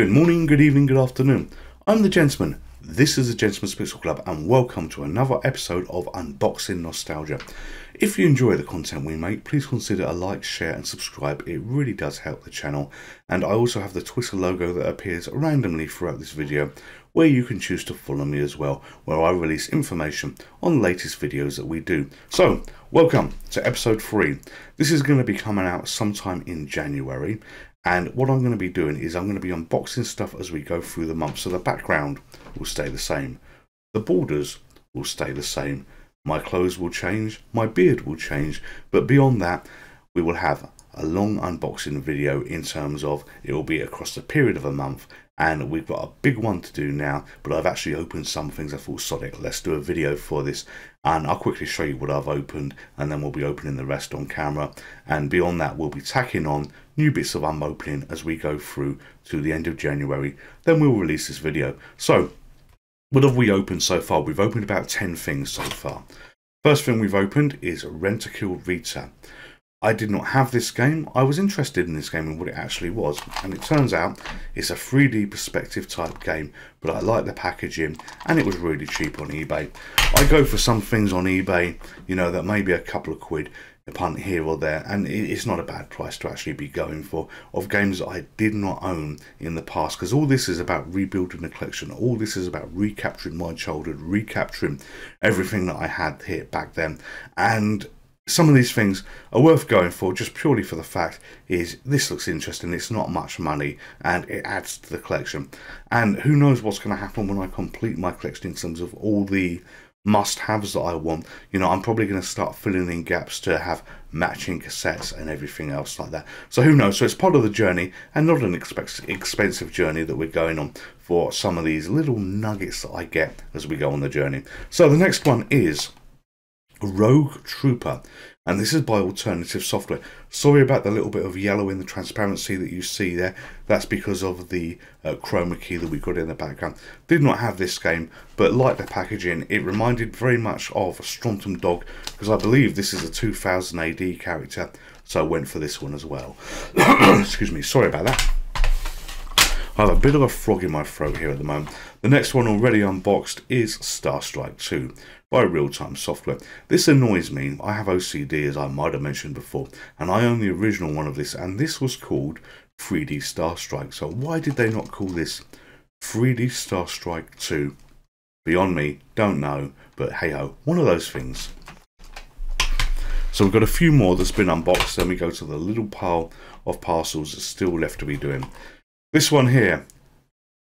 Good morning, good evening, good afternoon. I'm the Gentleman. This is the Gentleman's Pixel Club and welcome to another episode of Unboxing Nostalgia. If you enjoy the content we make, please consider a like, share and subscribe. It really does help the channel. And I also have the Twitter logo that appears randomly throughout this video, where you can choose to follow me as well, where I release information on the latest videos that we do. So, welcome to episode 3. This is going to be coming out sometime in January. And what I'm going to be doing is I'm going to be unboxing stuff as we go through the month. So the background will stay the same. The borders will stay the same. My clothes will change. My beard will change. But beyond that, we will have a long unboxing video in terms of it will be across the period of a month. And we've got a big one to do now, but I've actually opened some things. I thought, sod it, let's do a video for this. And I'll quickly show you what I've opened, and then we'll be opening the rest on camera. And beyond that, we'll be tacking on new bits of opening as we go through to the end of January. Then we'll release this video. So, what have we opened so far? We've opened about 10 things so far. First thing we've opened is Rentokil Vita. I did not have this game. I was interested in this game and what it actually was, and it turns out it's a 3D perspective type game, but I like the packaging and it was really cheap on eBay. I go for some things on eBay, you know, that may be a couple of quid a punt here or there, and it's not a bad price to actually be going for, of games that I did not own in the past, because all this is about rebuilding the collection. All this is about recapturing my childhood, recapturing everything that I had here back then. And some of these things are worth going for just purely for the fact is this looks interesting, it's not much money and it adds to the collection. And who knows what's going to happen when I complete my collection in terms of all the must-haves that I want. You know, I'm probably going to start filling in gaps to have matching cassettes and everything else like that. So who knows? So it's part of the journey and not an expensive journey that we're going on for some of these little nuggets that I get as we go on the journey. So the next one is Rogue Trooper, and this is by Alternative Software. Sorry about the little bit of yellow in the transparency that you see there. That's because of the chroma key that we got in the background. Did not have this game, but like the packaging, it reminded very much of Strontium Dog, because I believe this is a 2000 AD character, so I went for this one as well. Excuse me, sorry about that. I have a bit of a frog in my throat here at the moment. The next one already unboxed is Star Strike 2 by Real Time Software. This annoys me. I have OCD, as I might have mentioned before, and I own the original one of this, and this was called 3D Star Strike. So why did they not call this 3D Star Strike 2? Beyond me, don't know, but hey ho, one of those things. So we've got a few more that's been unboxed, then we go to the little pile of parcels that's still left to be doing. This one here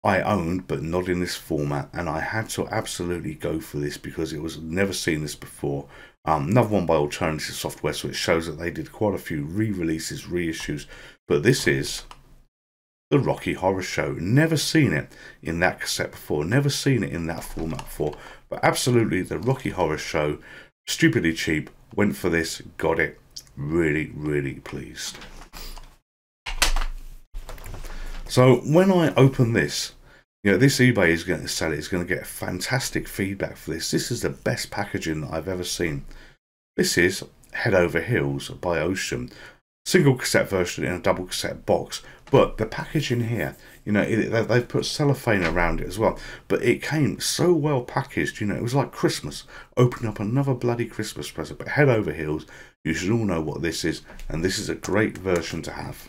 I owned, but not in this format, and I had to absolutely go for this because it was never seen this before. Another one by Alternative Software, so it shows that they did quite a few re-releases, reissues, but this is the Rocky Horror Show. Never seen it in that cassette before, never seen it in that format before, but absolutely the Rocky Horror Show, stupidly cheap, went for this, got it, really, really pleased. So when I open this, you know, this eBay is going to sell it. It's going to get fantastic feedback for this. This is the best packaging that I've ever seen. This is Head Over Heels by Ocean. Single cassette version in a double cassette box. But the packaging here, you know, they've put cellophane around it as well. But it came so well packaged, you know, it was like Christmas. Opening up another bloody Christmas present. But Head Over Heels, you should all know what this is. And this is a great version to have.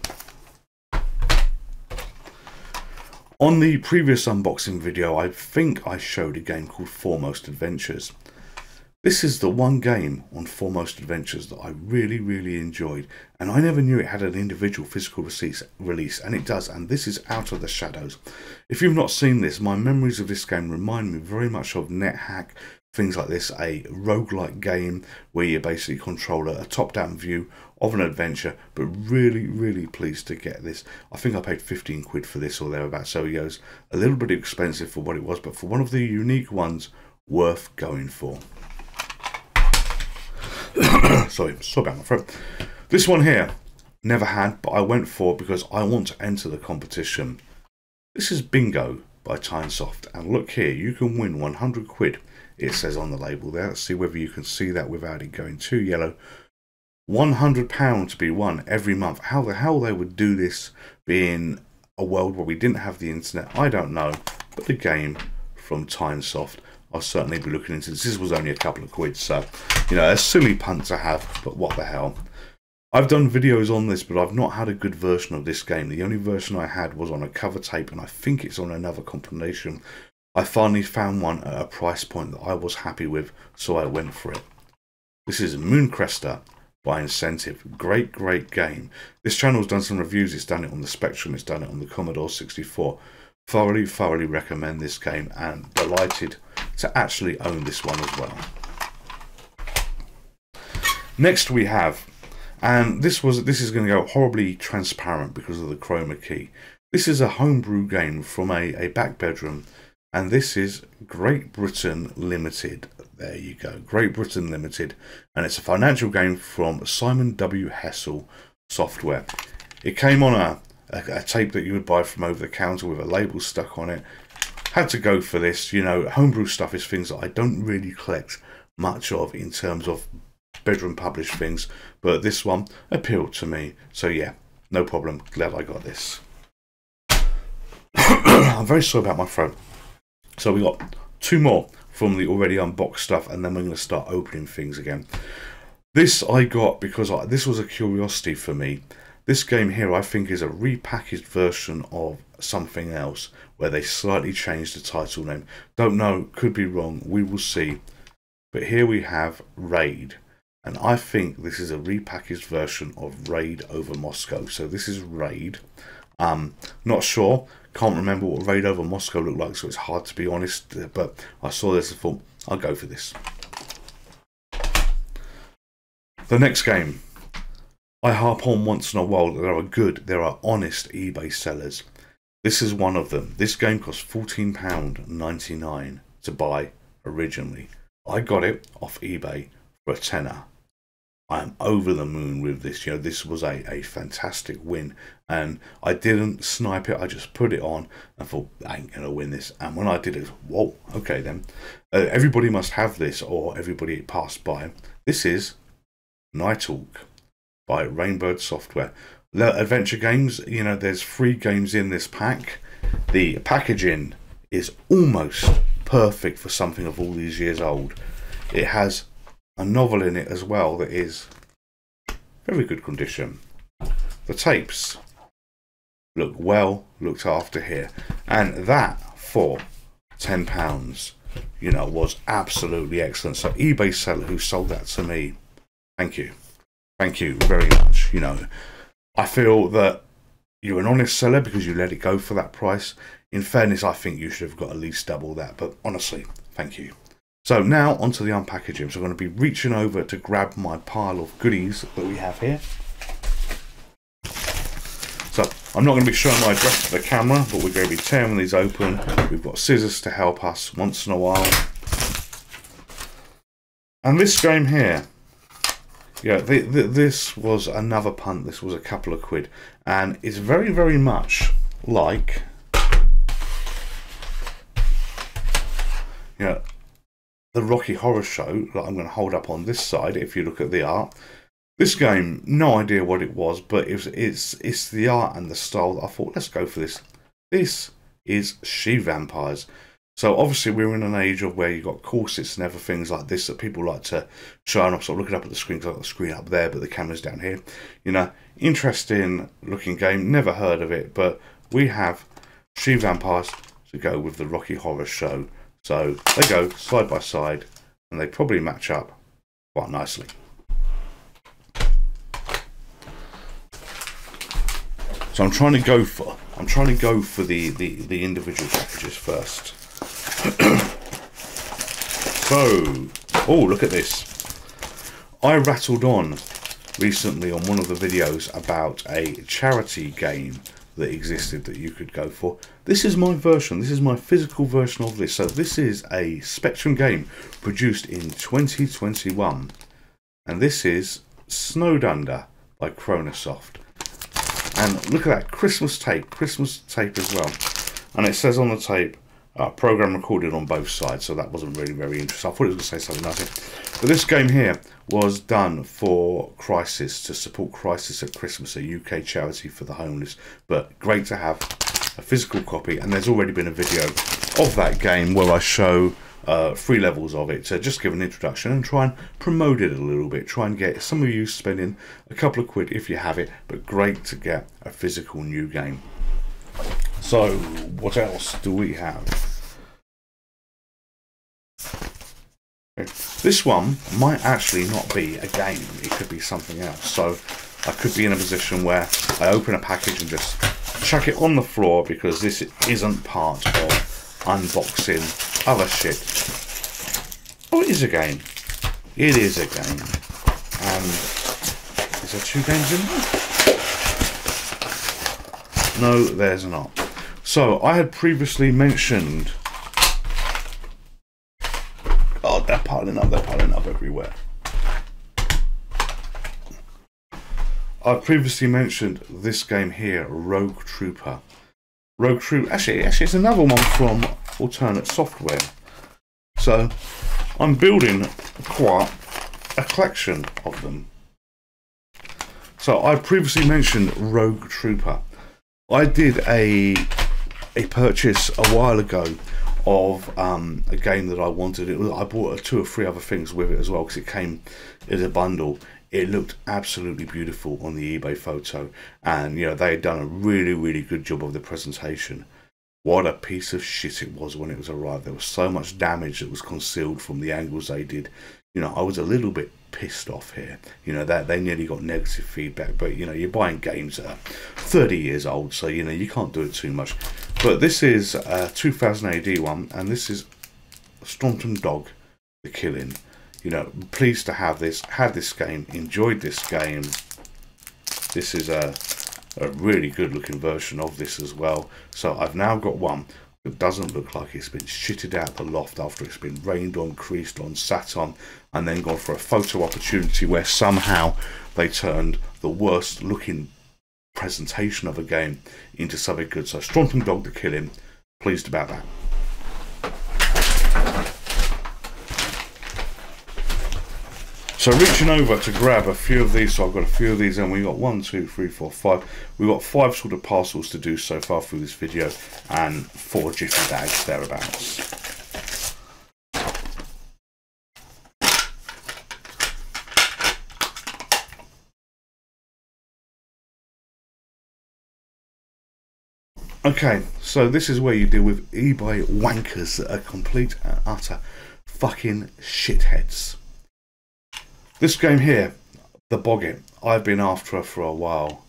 On the previous unboxing video, I think I showed a game called Foremost Adventures. This is the one game on Foremost Adventures that I really, really enjoyed, and I never knew it had an individual physical release, and it does, and this is Out of the Shadows. If you've not seen this, my memories of this game remind me very much of NetHack, things like this, a roguelike game where you basically control a top-down view of an adventure, but really, really pleased to get this. I think I paid 15 quid for this or thereabouts, so it was a little bit expensive for what it was, but for one of the unique ones, worth going for. Sorry about my throat. This one here, never had, but I went for because I want to enter the competition. This is Bingo by Tynesoft, and look here, you can win 100 quid. It says on the label there. Let's see whether you can see that without it going too yellow. £100 to be won every month. How the hell they would do this being a world where we didn't have the internet, I don't know, but the game from Tynesoft, I'll certainly be looking into this. This was only a couple of quid, so, you know, a silly punt to have, but what the hell. I've done videos on this, but I've not had a good version of this game. The only version I had was on a cover tape, and I think it's on another compilation. I finally found one at a price point that I was happy with, so I went for it. This is Mooncrester by Incentive. Great, great game. This channel's done some reviews. It's done it on the Spectrum, it's done it on the Commodore 64. Thoroughly, thoroughly recommend this game, and delighted to actually own this one as well. Next we have, and this is going to go horribly transparent because of the chroma key. This is a homebrew game from a back bedroom, and this is Great Britain Limited. There you go, Great Britain Limited, and it's a financial game from Simon W. Hessel Software. It came on a tape that you would buy from over the counter with a label stuck on it. Had to go for this. You know, homebrew stuff is things that I don't really collect much of in terms of bedroom published things, but this one appealed to me, so yeah, no problem, glad I got this. I'm very sorry about my throat. So we got two more from the already unboxed stuff, and then we're going to start opening things again. This I got because this was a curiosity for me. This game here I think is a repackaged version of something else where they slightly changed the title name. Don't know, could be wrong, we will see. But here we have Raid, and I think this is a repackaged version of Raid Over Moscow. So this is Raid. Not sure, can't remember what Raid Over Moscow looked like, so it's hard to be honest, but I saw this and thought I'll go for this. The next game, I harp on once in a while that there are honest eBay sellers. This is one of them. This game cost £14.99 to buy originally. I got it off eBay for a tenner. I am over the moon with this. You know, this was a fantastic win, and I didn't snipe it. I just put it on and thought, I ain't gonna win this. And when I did it, whoa, okay then. Everybody must have this, or everybody it passed by. This is Nighthawk by Rainbird Software. The adventure games, you know, there's 3 games in this pack. The packaging is almost perfect for something of all these years old. It has a novel in it as well that is very good condition. The tapes look well looked after here, and that for £10, you know, was absolutely excellent. So eBay seller who sold that to me, thank you very much. You know, I feel that you're an honest seller because you let it go for that price. In fairness, I think you should have got at least double that, but honestly, thank you. So now onto the unpackaging. So I'm going to be reaching over to grab my pile of goodies that we have here. So I'm not going to be showing my address to the camera, but we're going to be tearing these open. We've got scissors to help us once in a while. And this game here, yeah, this was another punt. This was a couple of quid, and it's very, very much like, you know, the Rocky Horror Show that I'm going to hold up on this side. If you look at the art, this game, no idea what it was, but it's the art and the style that I thought, let's go for this. This is She-Vampires. So obviously we're in an age of where you've got corsets and other things like this that people like to show, and I'm sort of looking up at the screen, because I've got the screen up there but the camera's down here. You know, interesting looking game, never heard of it, but we have She-Vampires to go with the Rocky Horror Show. So they go side by side and they probably match up quite nicely. So I'm trying to go for the individual packages first. So, oh, look at this. I rattled on recently on one of the videos about a charity game that existed that you could go for. This is my version. This is my physical version of this. So this is a Spectrum game produced in 2021. And this is Snowed Under by Chronosoft. And look at that, Christmas tape as well. And it says on the tape, program recorded on both sides, so that wasn't really very interesting. I thought it was going to say something nice. But this game here was done for Crisis, to support Crisis at Christmas, a UK charity for the homeless. But great to have a physical copy, and there's already been a video of that game where I show 3 levels of it to just give an introduction and try and promote it a little bit, try and get some of you spending a couple of quid if you have it, but great to get a physical new game. So what else do we have? Okay. This one might actually not be a game, it could be something else. So I could be in a position where I open a package and just chuck it on the floor because this isn't part of unboxing other shit. Oh, it is a game. It is a game. And is there 2 games in there? No, there's not. So I had previously mentioned. Oh, they're piling up everywhere. I previously mentioned this game here, Rogue Trooper. Rogue Trooper, actually it's another one from Alternate Software. So I'm building quite a collection of them. So I previously mentioned Rogue Trooper. I did a purchase a while ago of a game that I wanted. I bought 2 or 3 other things with it as well because it came as a bundle. It looked absolutely beautiful on the eBay photo, and you know, they had done a really good job of the presentation. What a piece of shit it was when it was arrived. There was so much damage that was concealed from the angles they did. You know, I was a little bit pissed off here. You know, that they nearly got negative feedback, but you know, you're buying games that are 30 years old, so you know, you can't do it too much. But this is a 2000 AD one, and this is Staunton Dog, The Killing. You know, pleased to have this, had this game, enjoyed this game. This is a really good looking version of this as well. So I've now got one that doesn't look like it's been shitted out the loft after it's been rained on, creased on, sat on, and then gone for a photo opportunity where somehow they turned the worst looking presentation of a game into something good. So Staunton Dog, The Killing, pleased about that. So reaching over to grab a few of these, so I've got a few of these, and we got 1, 2, 3, 4, 5. We've got 5 sort of parcels to do so far through this video, and 4 jiffy bags thereabouts. Okay, so this is where you deal with eBay wankers that are complete and utter fucking shitheads. This game here, the Boggit, I've been after her for a while.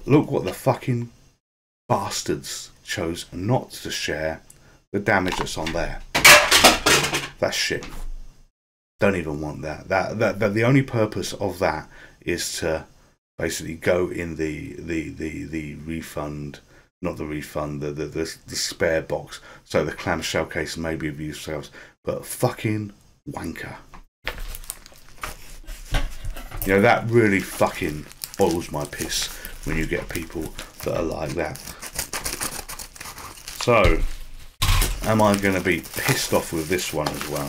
Look what the fucking bastards chose not to share the damage that's on there. That's shit. Don't even want that. The only purpose of that is to basically go in the refund, not the refund, the spare box. So the clamshell case may be of use themselves, but fucking wanker. You know, that really fucking boils my piss when you get people that are like that. So, am I going to be pissed off with this one as well?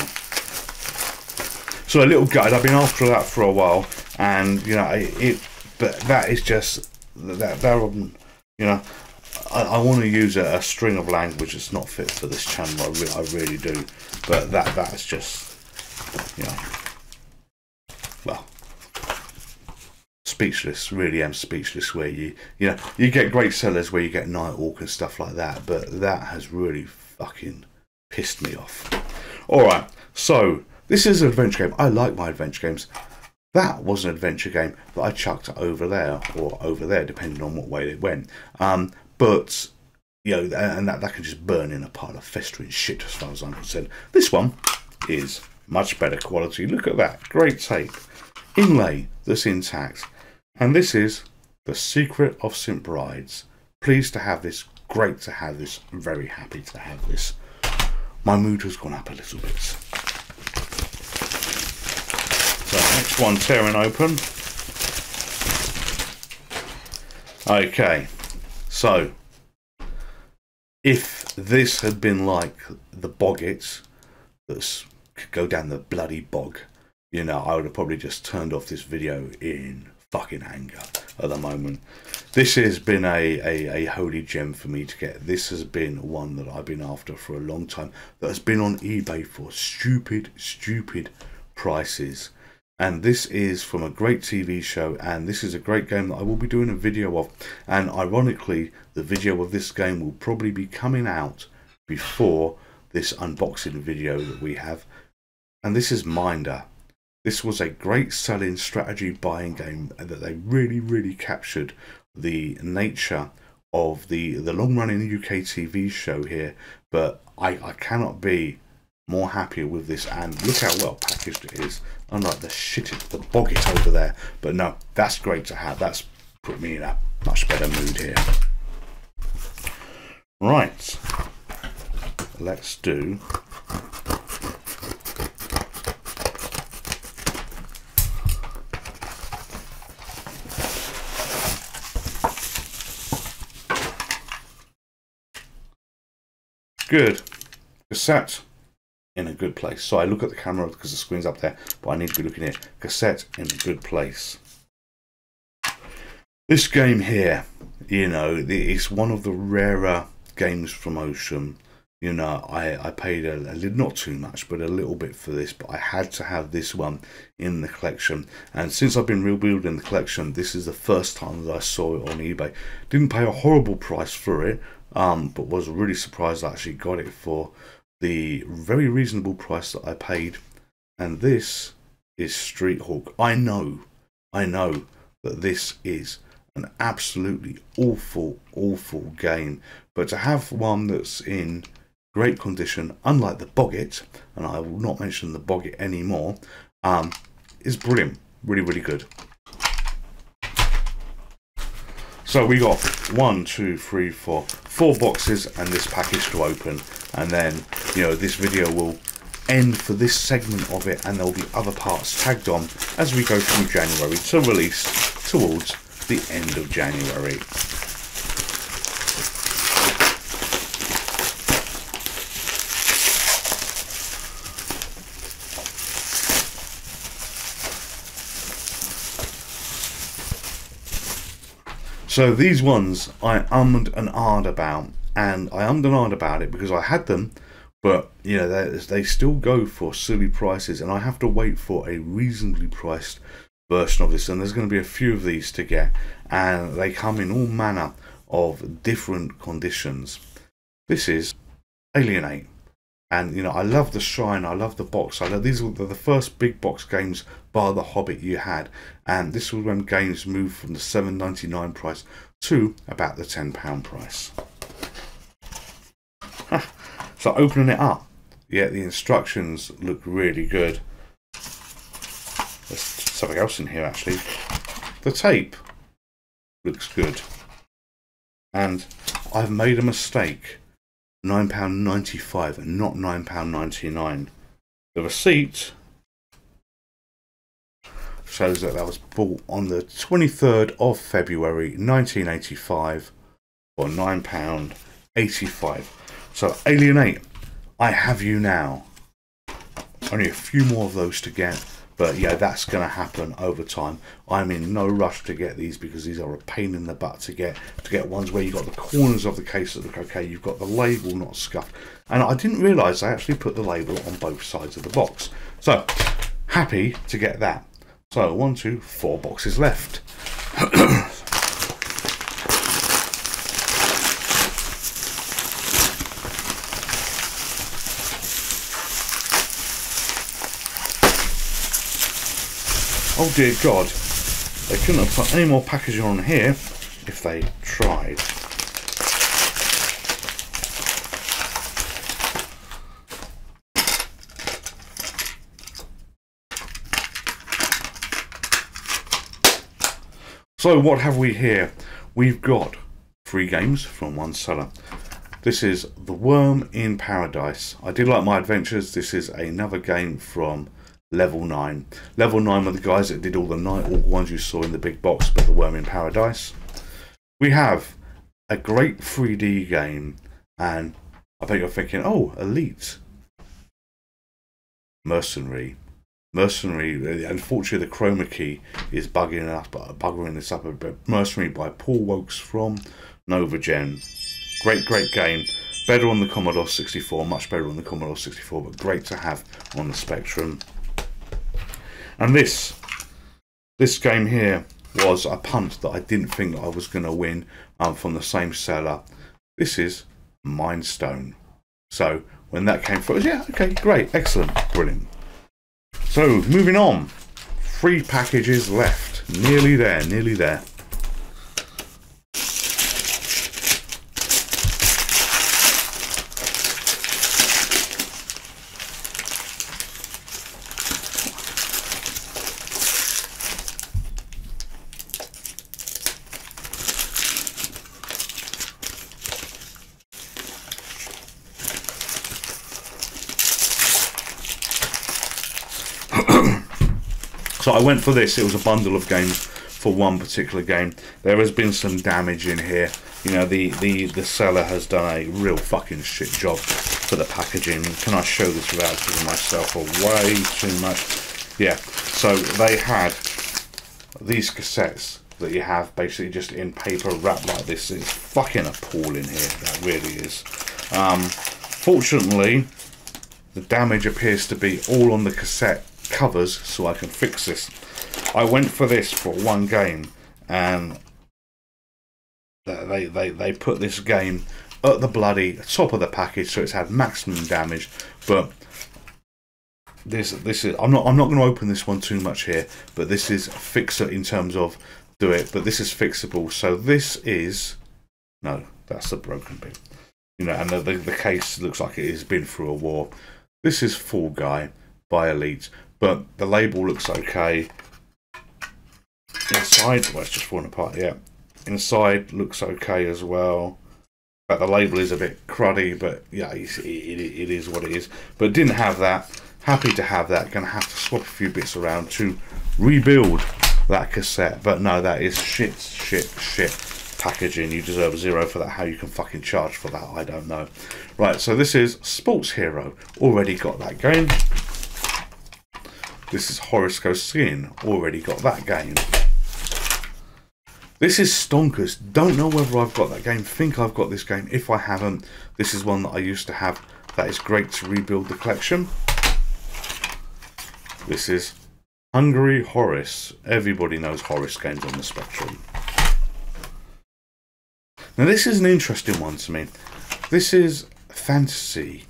So a little gutted. I've been after that for a while, and you know, but that is just that. You know, I want to use a string of language that's not fit for this channel. I really do. But that's just, you know, well, speechless. Really am speechless. Where you know, you get great sellers where you get Nighthawk and stuff like that, but that has really fucking pissed me off. All right, so this is an adventure game. I like my adventure games. That was an adventure game that I chucked over there, or over there, depending on what way it went. But, you know, and that can just burn in a pile of festering shit as far as I'm concerned. This one is much better quality. Look at that. Great tape. Inlay that's intact. And this is The Secret of St. Bride's. Pleased to have this. Great to have this. I'm very happy to have this. My mood has gone up a little bit. So next one, tearing open. Okay, so if this had been like the Boggit that could go down the bloody bog, you know, I would have probably just turned off this video in fucking anger at the moment. This has been a holy gem for me to get. This has been one that I've been after for a long time, that has been on eBay for stupid prices. And this is from a great TV show, and this is a great game that I will be doing a video of. And ironically, the video of this game will probably be coming out before this unboxing video that we have. And this is Minder. This was a great selling strategy buying game that they really captured the nature of the long-running UK TV show here. But I cannot be more happier with this, and look how well packaged it is, unlike the Boggit over there. But no, that's great to have. That's put me in a much better mood here. Right, let's do good cassette in a good place. So I look at the camera because the screen's up there, but I need to be looking at cassette in a good place. This game here, you know, it's one of the rarer games from Ocean. You know, I paid a little, not too much, but a little bit for this, but I had to have this one in the collection. And since I've been rebuilding the collection, this is the first time that I saw it on eBay. Didn't pay a horrible price for it, but was really surprised I actually got it for the very reasonable price that I paid. And this is Street Hawk. I know that this is an absolutely awful game, but to have one that's in great condition, unlike the Boggit, and I will not mention the Boggit anymore, is brilliant. Really good. So we got 1, 2, 3, 4 boxes and this package to open, and then, you know, this video will end for this segment of it, and there'll be other parts tagged on as we go through January to release towards the end of January. So these ones I ummed and ahed about, and I ummed and ahed about it because I had them, but you know, they still go for silly prices, and I have to wait for a reasonably priced version of this. And there's going to be a few of these to get, and they come in all manner of different conditions. This is Alienate, and you know, I love the shine, I love the box, I love these were the first big box games bar the Hobbit you had, and this was when games moved from the $7.99 price to about the £10 price. So opening it up, yeah, the instructions look really good. There's something else in here actually. The tape looks good, and I've made a mistake. £9.95 and not £9.99. The receipt shows that was bought on the 23rd of February 1985 for £9.85. So Alienate, I have you now. Only a few more of those to get, but yeah, that's going to happen over time. I'm in no rush to get these because these are a pain in the butt to get ones where you've got the corners of the case that look okay, you've got the label not scuffed. And I didn't realise I actually put the label on both sides of the box. So, happy to get that. So, 1, 2, 4 boxes left. Oh dear God, they couldn't have put any more packaging on here if they tried. So what have we here? We've got 3 games from one seller. This is The Worm in Paradise. I did like My Adventures. This is another game from Level 9. Level 9 were the guys that did all the Nighthawk ones you saw in the big box, but The Worm in Paradise. We have a great 3D game, and I bet you're thinking, oh, Elite. Mercenary. Mercenary, unfortunately the chroma key is buggering this up a bit. Mercenary by Paul Wokes from Novagen. Great game. Better on the Commodore 64, much better on the Commodore 64, but great to have on the Spectrum. And this game here was a punt that I didn't think that I was going to win from the same seller. This is Mind Stone. So when that came through, yeah, okay, great, excellent, brilliant. So moving on, 3 packages left, nearly there, nearly there. So I went for this. It was a bundle of games for one particular game. There has been some damage in here. You know, the seller has done a real fucking shit job for the packaging. Can I show this without giving myself away too much? Yeah, so they had these cassettes that you have basically just in paper wrapped like this. It's fucking appalling here, that really is. Fortunately, the damage appears to be all on the cassette covers, so I can fix this. I went for this for one game, and they put this game at the bloody top of the package, so it's had maximum damage. But this is I'm not going to open this one too much here, but this is fixer in terms of do it, but this is fixable. So this is no, that's the broken bit, you know, and the case looks like it has been through a war. This is Fall Guy by Elite, but the label looks okay. Inside, well, it's just falling apart. Yeah, inside looks okay as well. But the label is a bit cruddy, but yeah, it is what it is. But didn't have that. Happy to have that. Gonna have to swap a few bits around to rebuild that cassette. But no, that is shit packaging. You deserve 0 for that. How you can fucking charge for that, I don't know. Right, so this is Sports Hero. Already got that game. This is Horoscope Skin. Already got that game. This is Stonkers. Don't know whether I've got that game. Think I've got this game. If I haven't, this is one that I used to have. That is great to rebuild the collection. This is Hungry Horace. Everybody knows Horace games on the Spectrum. Now this is an interesting one to me. This is Fantasy,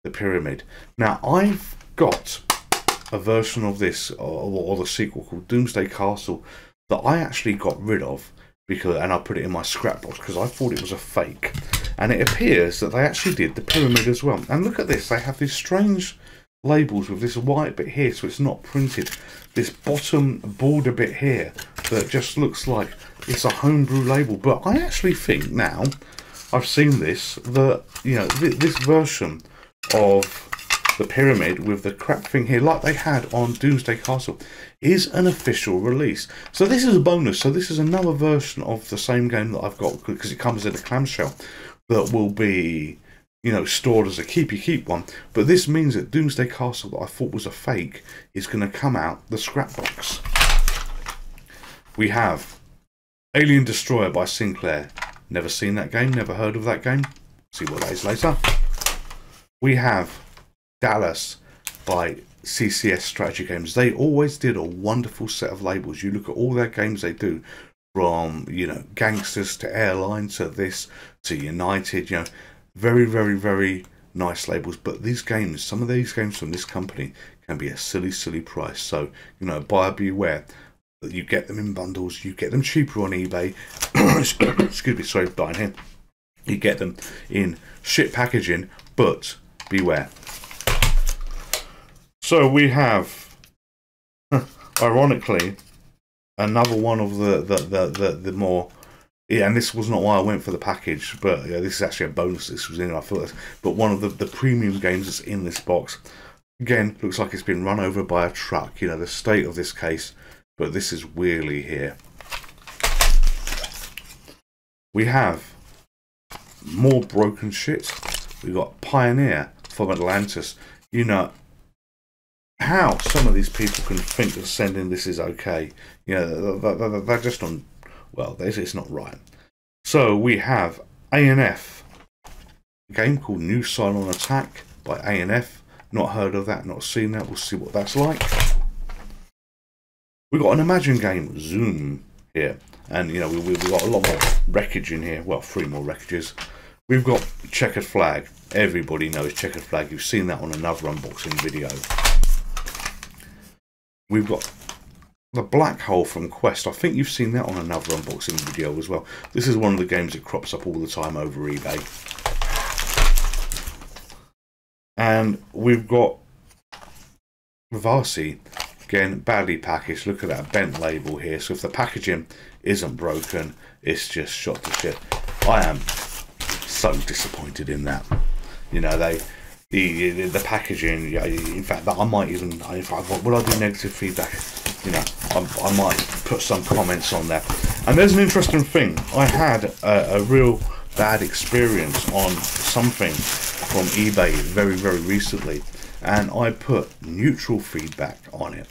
the Pyramid. Now I've got a version of this, or the sequel called Doomsday Castle, that I actually got rid of because, and I put it in my scrapbox because I thought it was a fake. And it appears that they actually did the Pyramid as well. And look at this, they have these strange labels with this white bit here, so it's not printed. This bottom border bit here that just looks like it's a homebrew label. But I actually think now I've seen this, that, you know, this version of the Pyramid with the crap thing here, like they had on Doomsday Castle, is an official release. So this is a bonus. So this is another version of the same game that I've got, because it comes in a clamshell that will be, you know, stored as a keep one. But this means that Doomsday Castle, that I thought was a fake, is going to come out the scrap box. We have Alien Destroyer by Sinclair. Never seen that game, never heard of that game. See what that is later. We have Dallas by CCS Strategy Games. They always did a wonderful set of labels. You look at all their games they do, from, you know, Gangsters to Airline to this to United, you know, very nice labels. But these games, some of these games from this company can be a silly price. So, you know, buyer beware. You get them in bundles, you get them cheaper on eBay. Excuse me, sorry, dying here. You get them in shit packaging, but beware. So we have, ironically, another one of the more, yeah, and this was not why I went for the package, but yeah, this is actually a bonus. This was in, I thought, but one of the premium games that's in this box. Again, looks like it's been run over by a truck. You know, the state of this case, but this is Wheelie here. We have more broken shit. We've got Pioneer from Atlantis. You know, how some of these people can think that sending this is okay. You know, they're just on, well, it's not right. So we have ANF, a game called New Cylon Attack by ANF. Not heard of that, not seen that. We'll see what that's like. We've got an Imagine game, Zoom, here. And, you know, we've got a lot more wreckage in here. Well, 3 more wreckages. We've got Checkered Flag. Everybody knows Checkered Flag. You've seen that on another unboxing video. We've got the Black Hole from Quest. I think you've seen that on another unboxing video as well. This is one of the games that crops up all the time over eBay. And we've got Vasi, again, badly packaged. Look at that bent label here. So if the packaging isn't broken, it's just shot to shit. I am so disappointed in that. You know, the packaging. In fact, I might even, will I do negative feedback? You know, I might put some comments on there. And there's an interesting thing. I had a real bad experience on something from eBay very, very recently, and I put neutral feedback on it,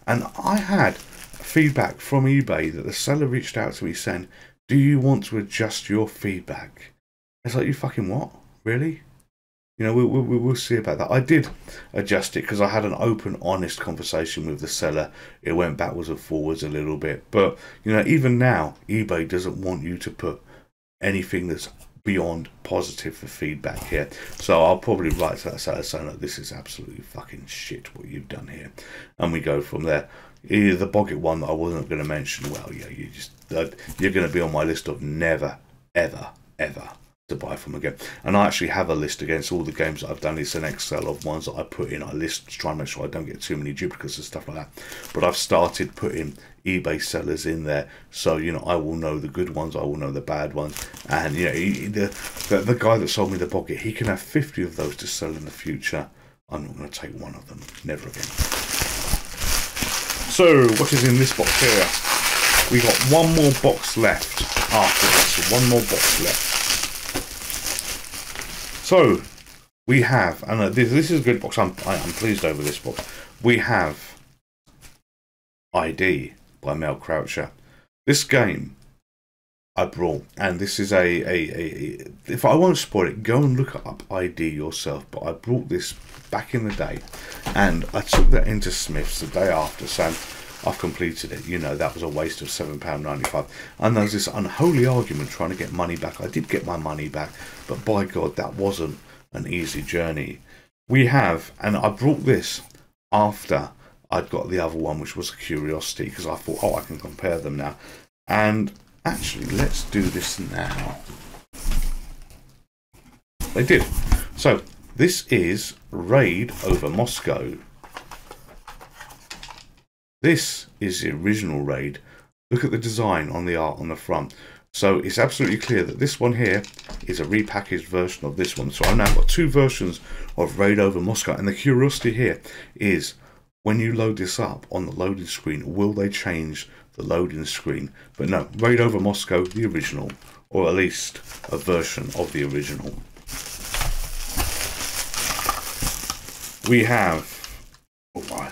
and I had feedback from eBay that the seller reached out to me saying, do you want to adjust your feedback? It's like, you fucking what? Really? You know, we'll see about that. I did adjust it because I had an open, honest conversation with the seller. It went backwards and forwards a little bit, but you know, even now eBay doesn't want you to put anything that's beyond positive for feedback here. So I'll probably write to that seller saying, look, this is absolutely fucking shit what you've done here, and we go from there. The Boggett one that I wasn't going to mention, well, yeah, you're going to be on my list of never, ever, ever to buy from again. And I actually have a list against all the games that I've done. It's an Excel of ones that I put in. I list to try and make sure I don't get too many duplicates and stuff like that. But I've started putting eBay sellers in there, so you know, I will know the good ones, I will know the bad ones. And you know, the guy that sold me the Boggett, he can have 50 of those to sell in the future. I'm not going to take one of them, never again. So what is in this box here? We got one more box left after this. So one more box left. So we have, and this is a good box. I'm pleased over this box. We have ID by Mel Croucher. This game I brought, and this is if I won't spoil it, go and look up ID yourself. But I brought this back in the day, and I took that into Smith's the day after, saying I've completed it. You know, that was a waste of £7.95. And there's this unholy argument trying to get money back. I did get my money back, but by God, that wasn't an easy journey. We have, and I brought this after I'd got the other one, which was a Curiosity, because I thought, oh, I can compare them now. And actually, let's do this now. They did. So this is Raid over Moscow. This is the original Raid. Look at the design on the art on the front. So it's absolutely clear that this one here is a repackaged version of this one. So I've now got 2 versions of Raid over Moscow. And the curiosity here is, when you load this up on the loading screen, will they change the loading screen? But no, Raid over Moscow, the original, or at least a version of the original. We have, I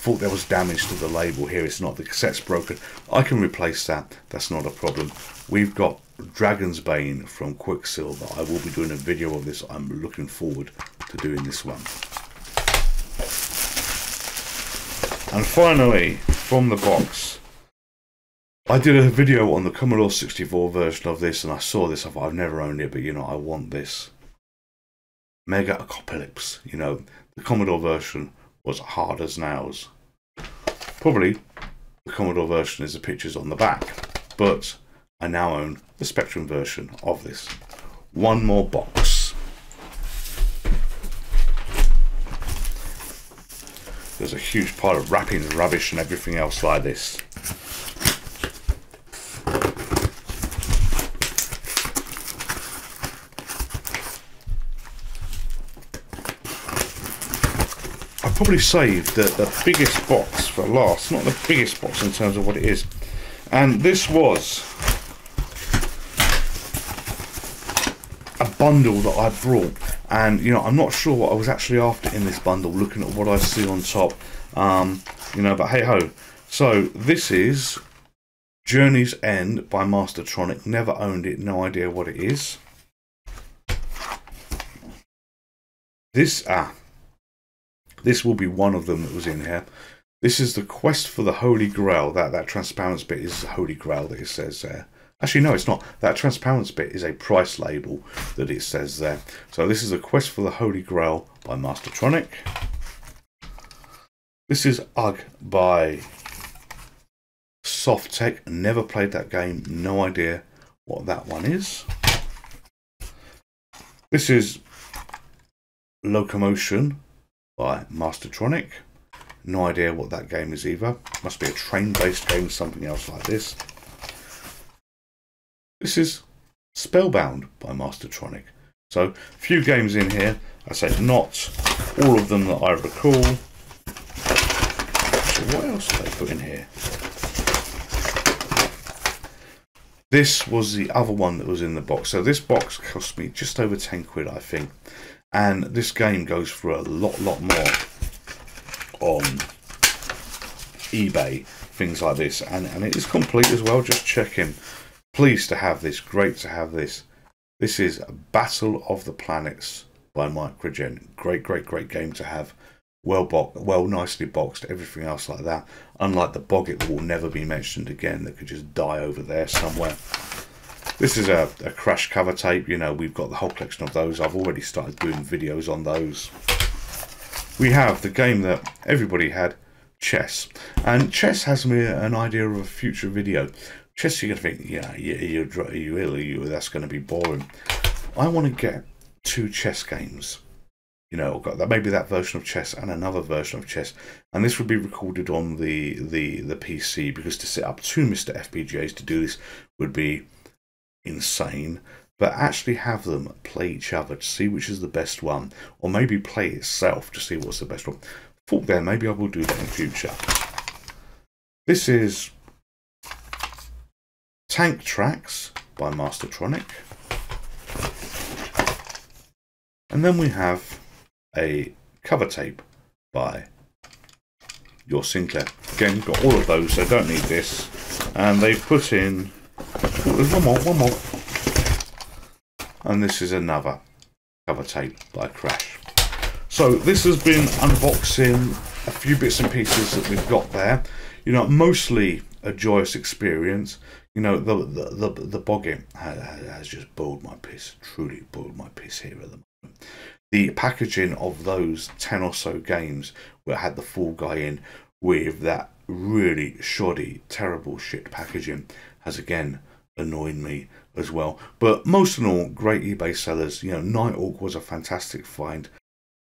thought there was damage to the label here. It's not. The cassette's broken. I can replace that. That's not a problem. We've got Dragon's Bane from Quicksilver. I will be doing a video of this. I'm looking forward to doing this one. And finally, from the box, I did a video on the Commodore 64 version of this, and I saw this. I thought, I've never owned it, but you know, I want this. Mega Apocalypse. You know, the Commodore version was hard as nails. Probably the Commodore version is the pictures on the back, but I now own the Spectrum version of this. One more box. There's a huge pile of wrapping rubbish and everything else like this. Probably saved the biggest box for last. Not the biggest box in terms of what it is. And this was a bundle that I brought. And you know, I'm not sure what I was actually after in this bundle, looking at what I see on top. You know, but hey ho. So this is Journey's End by Mastertronic. Never owned it, no idea what it is. This will be one of them that was in here. This is the Quest for the Holy Grail. That transparent bit is the Holy Grail that it says there. Actually, no, it's not. That transparent bit is a price label that it says there. So this is the Quest for the Holy Grail by Mastertronic. This is UGG by Softtech. Never played that game. No idea what that one is. This is Locomotion by Mastertronic. No idea what that game is either. Must be a train-based game, something else like this. This is Spellbound by Mastertronic. So, a few games in here. I say not all of them that I recall. So what else did they put in here? This was the other one that was in the box. So this box cost me just over 10 quid, I think. And this game goes for a lot more on eBay, things like this. And it is complete as well, just checking. Pleased to have this, great to have this. This is Battle of the Planets by Microgen. Great game to have. Well nicely boxed, everything else like that. Unlike the Boggett that will never be mentioned again, that could just die over there somewhere. This is a Crash cover tape. You know, we've got the whole collection of those. I've already started doing videos on those. We have the game that everybody had, chess. And chess has me an idea of a future video. Chess, you're going to think, yeah, that's going to be boring. I want to get 2 chess games. You know, maybe that version of chess and another version of chess, and this would be recorded on the PC, because to set up 2 Mr. FPGAs to do this would be insane. But actually have them play each other to see which is the best one, or maybe play itself to see what's the best one. Thought there, maybe I will do that in future. This is Tank Tracks by Mastertronic, and then we have a cover tape by Your Sinclair. Again, got all of those, so don't need this. And they've put in, oh, there's one more. And this is another cover tape by Crash. So this has been unboxing a few bits and pieces that we've got there. You know, mostly a joyous experience. You know, the Boggett has just boiled my piss, truly boiled my piss here at the moment. The packaging of those 10 or so games where it had the Fall Guy in with that really shoddy, terrible shit packaging has again annoyed me as well. But most in all, great eBay sellers. You know, Nighthawk was a fantastic find.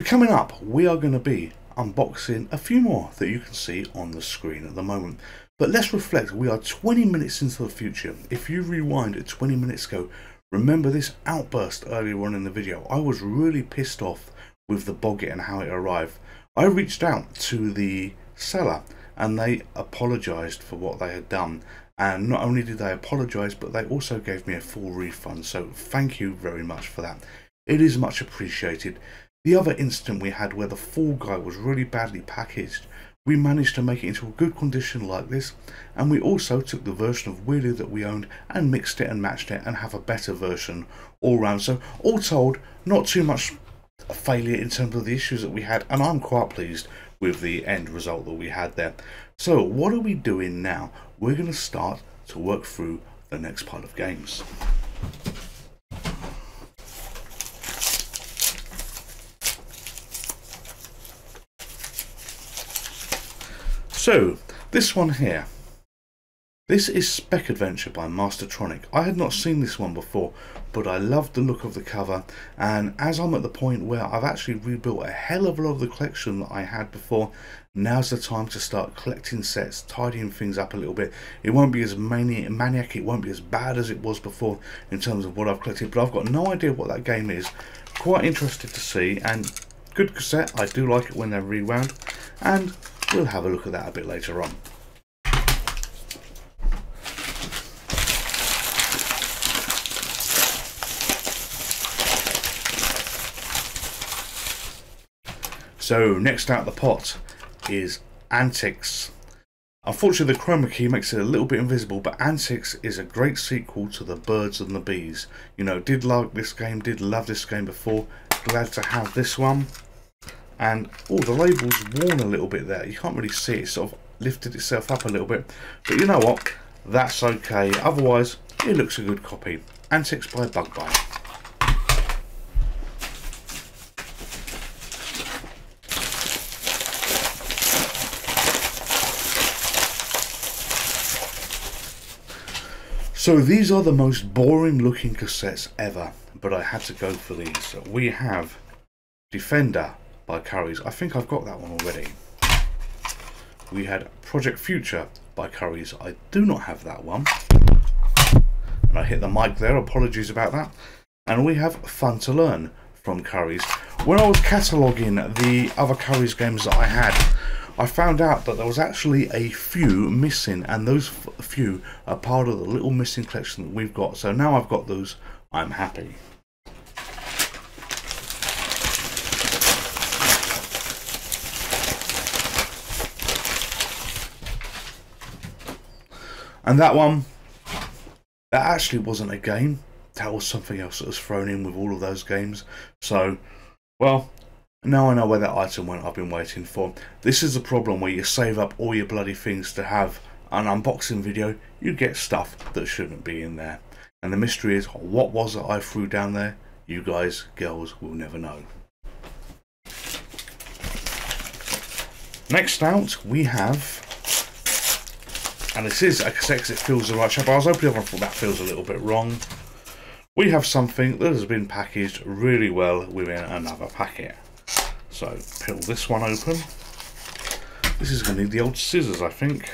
Coming up, we are going to be unboxing a few more that you can see on the screen at the moment. But let's reflect, we are 20 minutes into the future. If you rewind at 20 minutes ago, remember this outburst earlier on in the video. I was really pissed off with the Boggett and how it arrived. I reached out to the seller and they apologised for what they had done. And not only did they apologise, but they also gave me a full refund. So thank you very much for that. It is much appreciated. The other incident we had where the Fall Guy was really badly packaged, we managed to make it into a good condition like this, and we also took the version of Wheelie that we owned and mixed it and matched it and have a better version all round. So all told, not too much a failure in terms of the issues that we had, and I'm quite pleased with the end result that we had there. So what are we doing now? We're going to start to work through the next pile of games. So, this one here. This is Spec Adventure by Mastertronic. I had not seen this one before, but I loved the look of the cover, and as I'm at the point where I've actually rebuilt a hell of a lot of the collection that I had before, now's the time to start collecting sets, tidying things up a little bit. It won't be as maniac, it won't be as bad as it was before in terms of what I've collected, but I've got no idea what that game is. Quite interested to see, and good cassette. I do like it when they're rewound, and we'll have a look at that a bit later on. So next out the pot is Antics. Unfortunately, the chroma key makes it a little bit invisible, but Antics is a great sequel to The Birds and the Bees. You know, did like this game, did love this game before. Glad to have this one. And, oh, the label's worn a little bit there. You can't really see it. It sort of lifted itself up a little bit. But you know what? That's okay. Otherwise, it looks a good copy. Antics by Bug Bite. So these are the most boring looking cassettes ever, but I had to go for these. We have Defender by Curry's. I think I've got that one already. We had Project Future by Curry's. I do not have that one. And I hit the mic there, apologies about that. And we have Fun to Learn from Curry's. When I was cataloguing the other Curry's games that I had, I found out that there was actually a few missing, and those few are part of the little missing collection that we've got. So now I've got those, I'm happy. And that one, that actually wasn't a game. That was something else that was thrown in with all of those games. So, well, now I know where that item went I've been waiting for. This is the problem where you save up all your bloody things to have an unboxing video. You get stuff that shouldn't be in there. And the mystery is, what was it I threw down there? You guys, girls, will never know. Next out, we have, and this is a cassette, it feels the right shape. I was hoping everyone thought that feels a little bit wrong. We have something that has been packaged really well within another packet. So, peel this one open. This is going to need the old scissors, I think.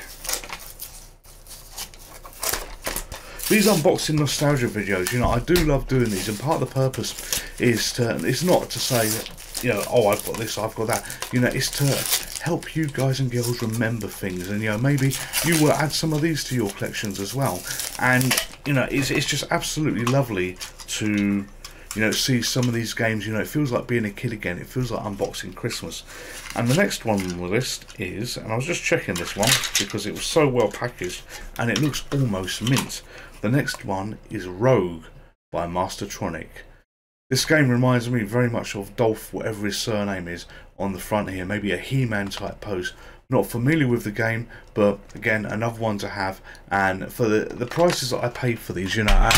These unboxing nostalgia videos, you know, I do love doing these, and part of the purpose is to, it's not to say that, you know, oh, I've got this, I've got that. You know, it's to help you guys and girls remember things, and, you know, maybe you will add some of these to your collections as well. And, you know, it's just absolutely lovely to, you know, see some of these games. You know, it feels like being a kid again. It feels like unboxing Christmas. And the next one on the list is, and I was just checking this one because it was so well packaged and it looks almost mint. The next one is Rogue by Mastertronic. This game reminds me very much of Dolph, whatever his surname is, on the front here. Maybe a He-Man type pose. Not familiar with the game, but again, another one to have. And for the prices that I paid for these, you know,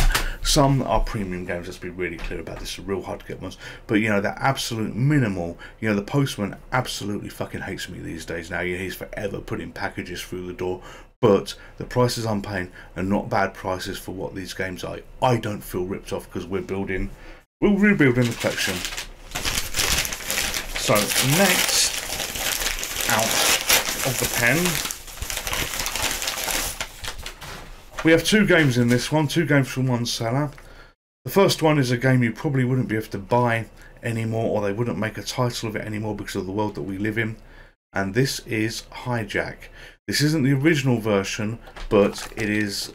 some are premium games, let's be really clear about this, are real hard to get ones. But, you know, they're absolute minimal. You know, the postman absolutely fucking hates me these days now. You know, he's forever putting packages through the door. But the prices I'm paying are not bad prices for what these games are. I don't feel ripped off because we're rebuilding the collection. So, next out of the pen, we have two games in this one, two games from one seller. The first one is a game you probably wouldn't be able to buy anymore, or they wouldn't make a title of it anymore because of the world that we live in, and this is Hijack. This isn't the original version, but it is,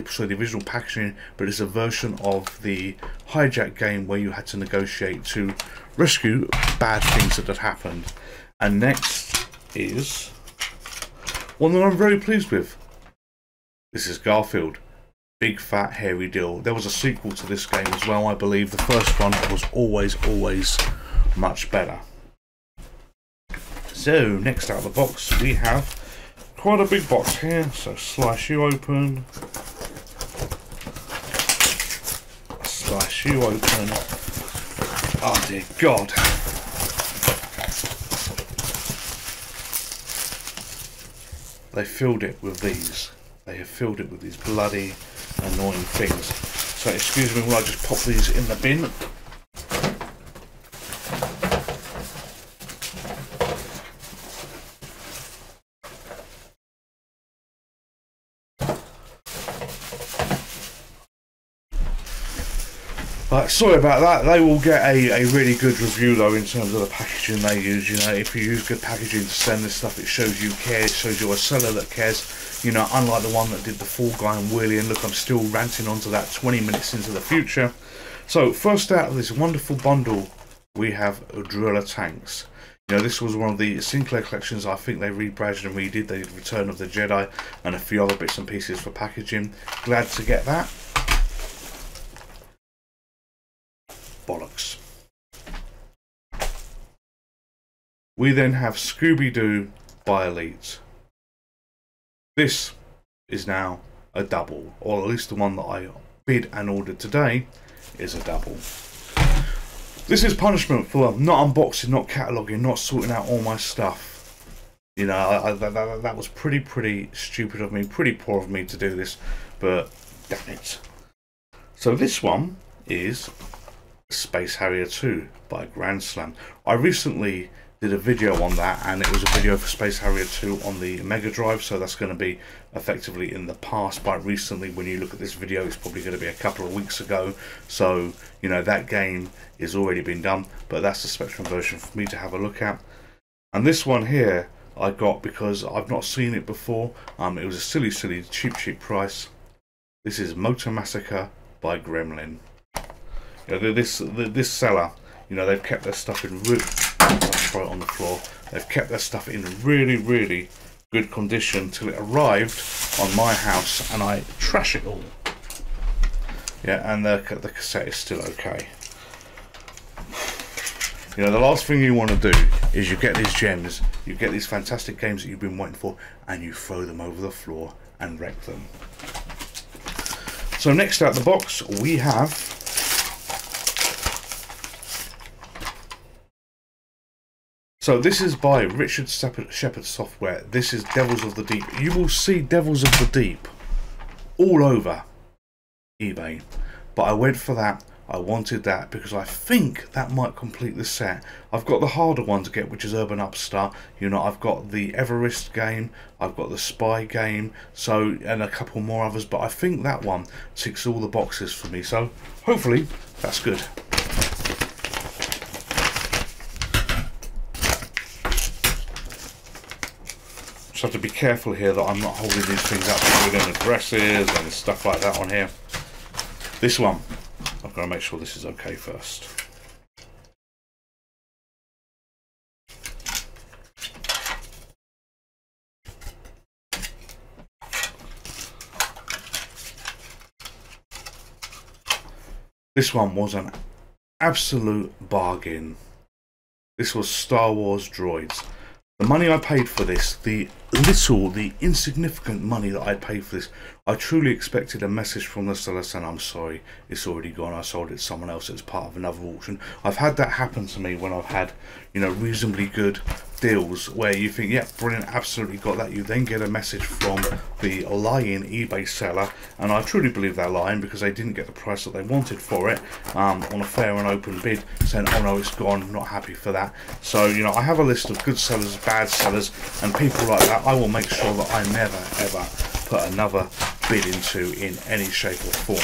so the original packaging, but it's a version of the Hijack game where you had to negotiate to rescue bad things that had happened. And next is one that I'm very pleased with. This is Garfield. Big Fat Hairy Deal. There was a sequel to this game as well, I believe. The first one was always much better. So, next out of the box, we have quite a big box here. So, slice you open. Slice you open. Oh dear God. They filled it with these. They have filled it with these bloody annoying things. So excuse me while I just pop these in the bin. Sorry about that. They will get a really good review though in terms of the packaging they use. You know, if you use good packaging to send this stuff, it shows you care, it shows you're a seller that cares. You know, unlike the one that did the Fall Guy and Wheelie, and look, I'm still ranting onto that 20 minutes into the future. So, first out of this wonderful bundle, we have Driller Tanks. You know, this was one of the Sinclair collections. I think they rebadged and redid. They did Return of the Jedi and a few other bits and pieces for packaging. Glad to get that. Bollocks. We then have Scooby-Doo by Elite. This is now a double, or at least the one that I bid and ordered today is a double. This is punishment for not unboxing, not cataloguing, not sorting out all my stuff. You know, that was pretty stupid of me, pretty poor of me to do this, but damn it. So this one is Space Harrier 2 by Grand Slam. I recently did a video on that, and it was a video for Space Harrier 2 on the Mega Drive, so that's going to be effectively in the past. But recently, when you look at this video, it's probably going to be a couple of weeks ago, so you know that game is already been done, but that's the Spectrum version for me to have a look at. And this one here I got because I've not seen it before. It was a silly cheap price. This is Motor Massacre by Gremlin. You know, this seller, you know, they've kept their stuff in throw it on the floor. They've kept their stuff in really good condition till it arrived on my house, and I trash it all. Yeah, and the cassette is still okay. You know, the last thing you want to do is you get these gems, you get these fantastic games that you've been waiting for, and you throw them over the floor and wreck them. So next out the box we have So this is by Richard Shepherd Software. This is Devils of the Deep. You will see Devils of the Deep all over eBay. But I went for that. I wanted that because I think that might complete the set. I've got the harder one to get, which is Urban Upstart. You know, I've got the Everest game, I've got the Spy game, so, and a couple more others. But I think that one ticks all the boxes for me. So hopefully that's good. Just have to be careful here that I'm not holding these things up with addresses and stuff like that on here. This one, I've got to make sure this is okay first. This one was an absolute bargain. This was Star Wars Droids. The money I paid for this, the insignificant money that I paid for this, I truly expected a message from the seller saying, I'm sorry, it's already gone, I sold it to someone else, it's part of another auction. I've had that happen to me when I've had, you know, reasonably good deals where you think, yeah, brilliant, absolutely got that. You then get a message from the lying eBay seller, and I truly believe they're lying because they didn't get the price that they wanted for it on a fair and open bid, saying, oh no, it's gone, not happy for that. So, you know, I have a list of good sellers, bad sellers, and people like that. I will make sure that I never ever put another bid into in any shape or form.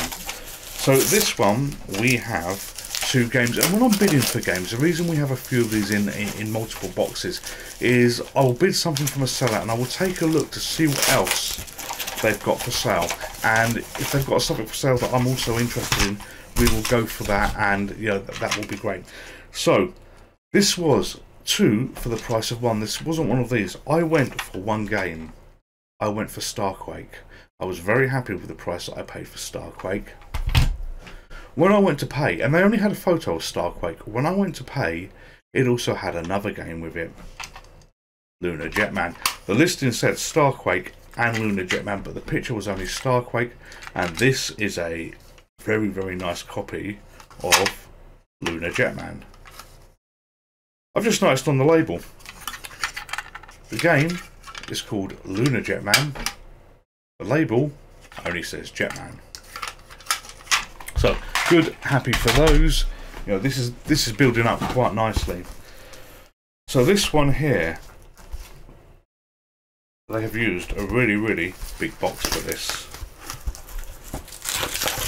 So this one, we have two games, and when I'm bidding for games, the reason we have a few of these in multiple boxes is I'll bid something from a seller and I will take a look to see what else they've got for sale, and if they've got something for sale that I'm also interested in, we will go for that, and you know, that will be great. So this was two for the price of one. This wasn't one of these. I went for one game. I went for Starquake. I was very happy with the price that I paid for Starquake. When I went to pay, and they only had a photo of Starquake, when I went to pay, it also had another game with it, Lunar Jetman. The listing said Starquake and Lunar Jetman, but the picture was only Starquake, and this is a very nice copy of Lunar Jetman. I've just noticed on the label, the game is called Lunar Jetman. The label only says Jetman. So good, happy for those. You know, this is building up quite nicely. So this one here, they have used a really big box for this.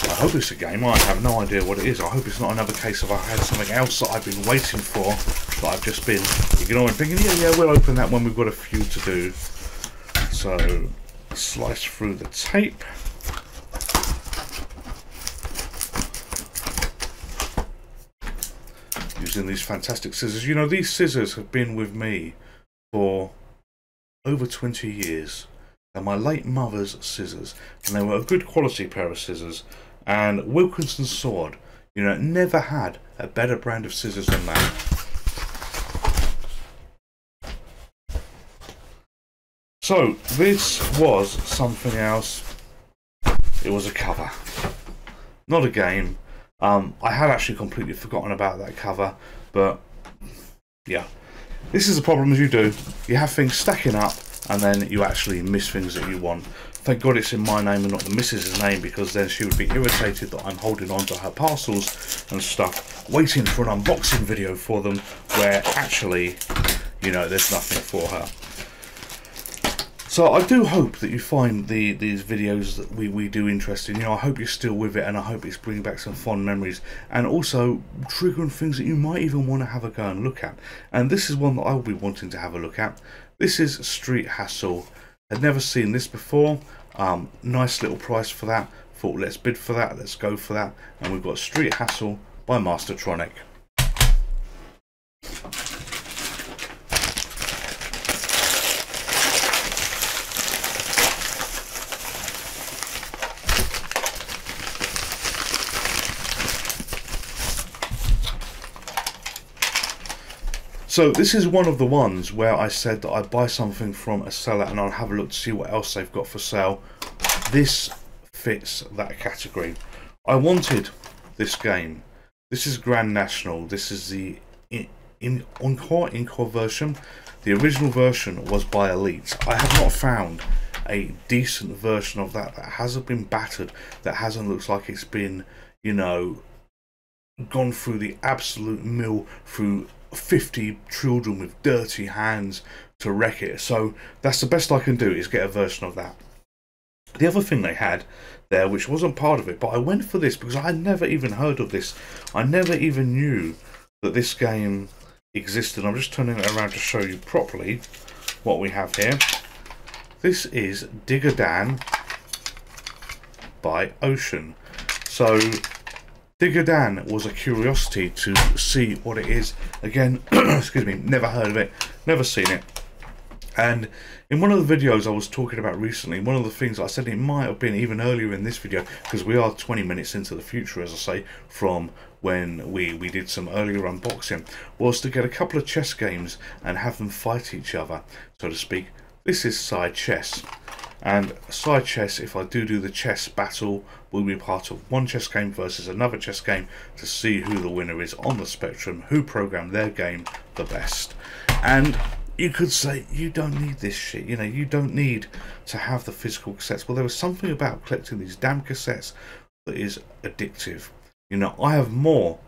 I hope it's a game. I have no idea what it is. I hope it's not another case of I had something else that I've been waiting for that I've just been ignoring, thinking, yeah, we'll open that when we've got a few to do. So slice through the tape. using these fantastic scissors. You know, these scissors have been with me for over 20 years. They're my late mother's scissors, and they were a good quality pair of scissors. And Wilkinson Sword, you know, never had a better brand of scissors than that. So this was something else. It was a cover, not a game. I had actually completely forgotten about that cover, but yeah, this is the problem as you do. You have things stacking up, and then you actually miss things that you want. Thank God it's in my name and not the missus's name, because then she would be irritated that I'm holding on to her parcels and stuff, waiting for an unboxing video for them, where actually, you know, there's nothing for her. So I do hope that you find these videos that we do interesting. You know, I hope you're still with it, and I hope it's bringing back some fond memories, and also triggering things that you might even want to have a go and look at. And this is one that I will be wanting to have a look at. This is Street Hassle. I'd never seen this before. Nice little price for that. Thought, let's bid for that, let's go for that. And we've got Street Hassle by Mastertronic. So this is one of the ones where I said that I'd buy something from a seller and I'll have a look to see what else they've got for sale. This fits that category. I wanted this game. This is Grand National. This is the Encore version. The original version was by Elite. I have not found a decent version of that hasn't been battered, that hasn't looked like it's been, you know, gone through the absolute mill, through 50 children with dirty hands to wreck it. So that's the best I can do, is get a version of that. The other thing they had there, which wasn't part of it, but I went for this because I had never even heard of this. I never even knew that this game existed. I'm just turning it around to show you properly what we have here. This is Digger Dan by Ocean. So Digger Dan was a curiosity to see what it is. Again, excuse me, never heard of it, never seen it. And in one of the videos I was talking about recently, one of the things I said, it might have been even earlier in this video, because we are 20 minutes into the future, as I say, from when we did some earlier unboxing, was to get a couple of chess games and have them fight each other, so to speak. This is Side Chess. And Side Chess, if I do the chess battle, will be part of one chess game versus another chess game to see who the winner is on the spectrum, who programmed their game the best. And you could say, you don't need this shit, you know, you don't need to have the physical cassettes. Well, there was something about collecting these damn cassettes that is addictive. You know, I have more,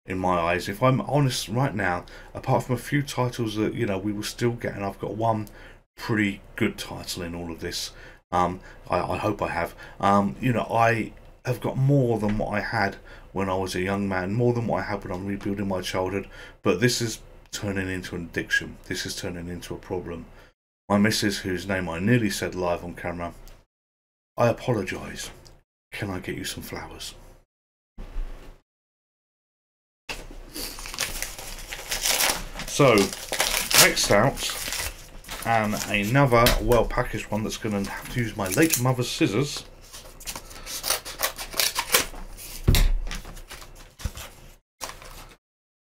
in my eyes, if I'm honest right now, apart from a few titles that, you know, we will still get, and I've got one pretty good title in all of this. I hope I have. You know, I have got more than what I had when I was a young man, more than what I had when I'm rebuilding my childhood, but this is turning into an addiction. This is turning into a problem. My missus, whose name I nearly said live on camera, I apologise. Can I get you some flowers? So, next out, and another well packaged one that's going to have to use my late mother's scissors.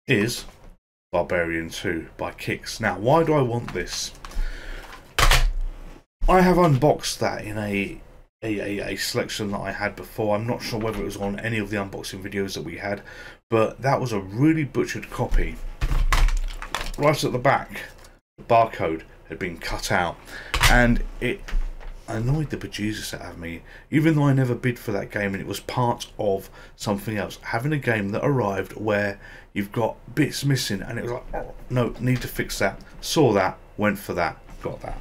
Is Barbarian 2 by Kix. Now, why do I want this? I have unboxed that in a selection that I had before. I'm not sure whether it was on any of the unboxing videos that we had, but that was a really butchered copy. Right at the back, the barcode had been cut out, and it annoyed the bejesus out of me, even though I never bid for that game and it was part of something else. Having a game that arrived where you've got bits missing, and it was like, oh, no, need to fix that. Saw that, went for that, got that.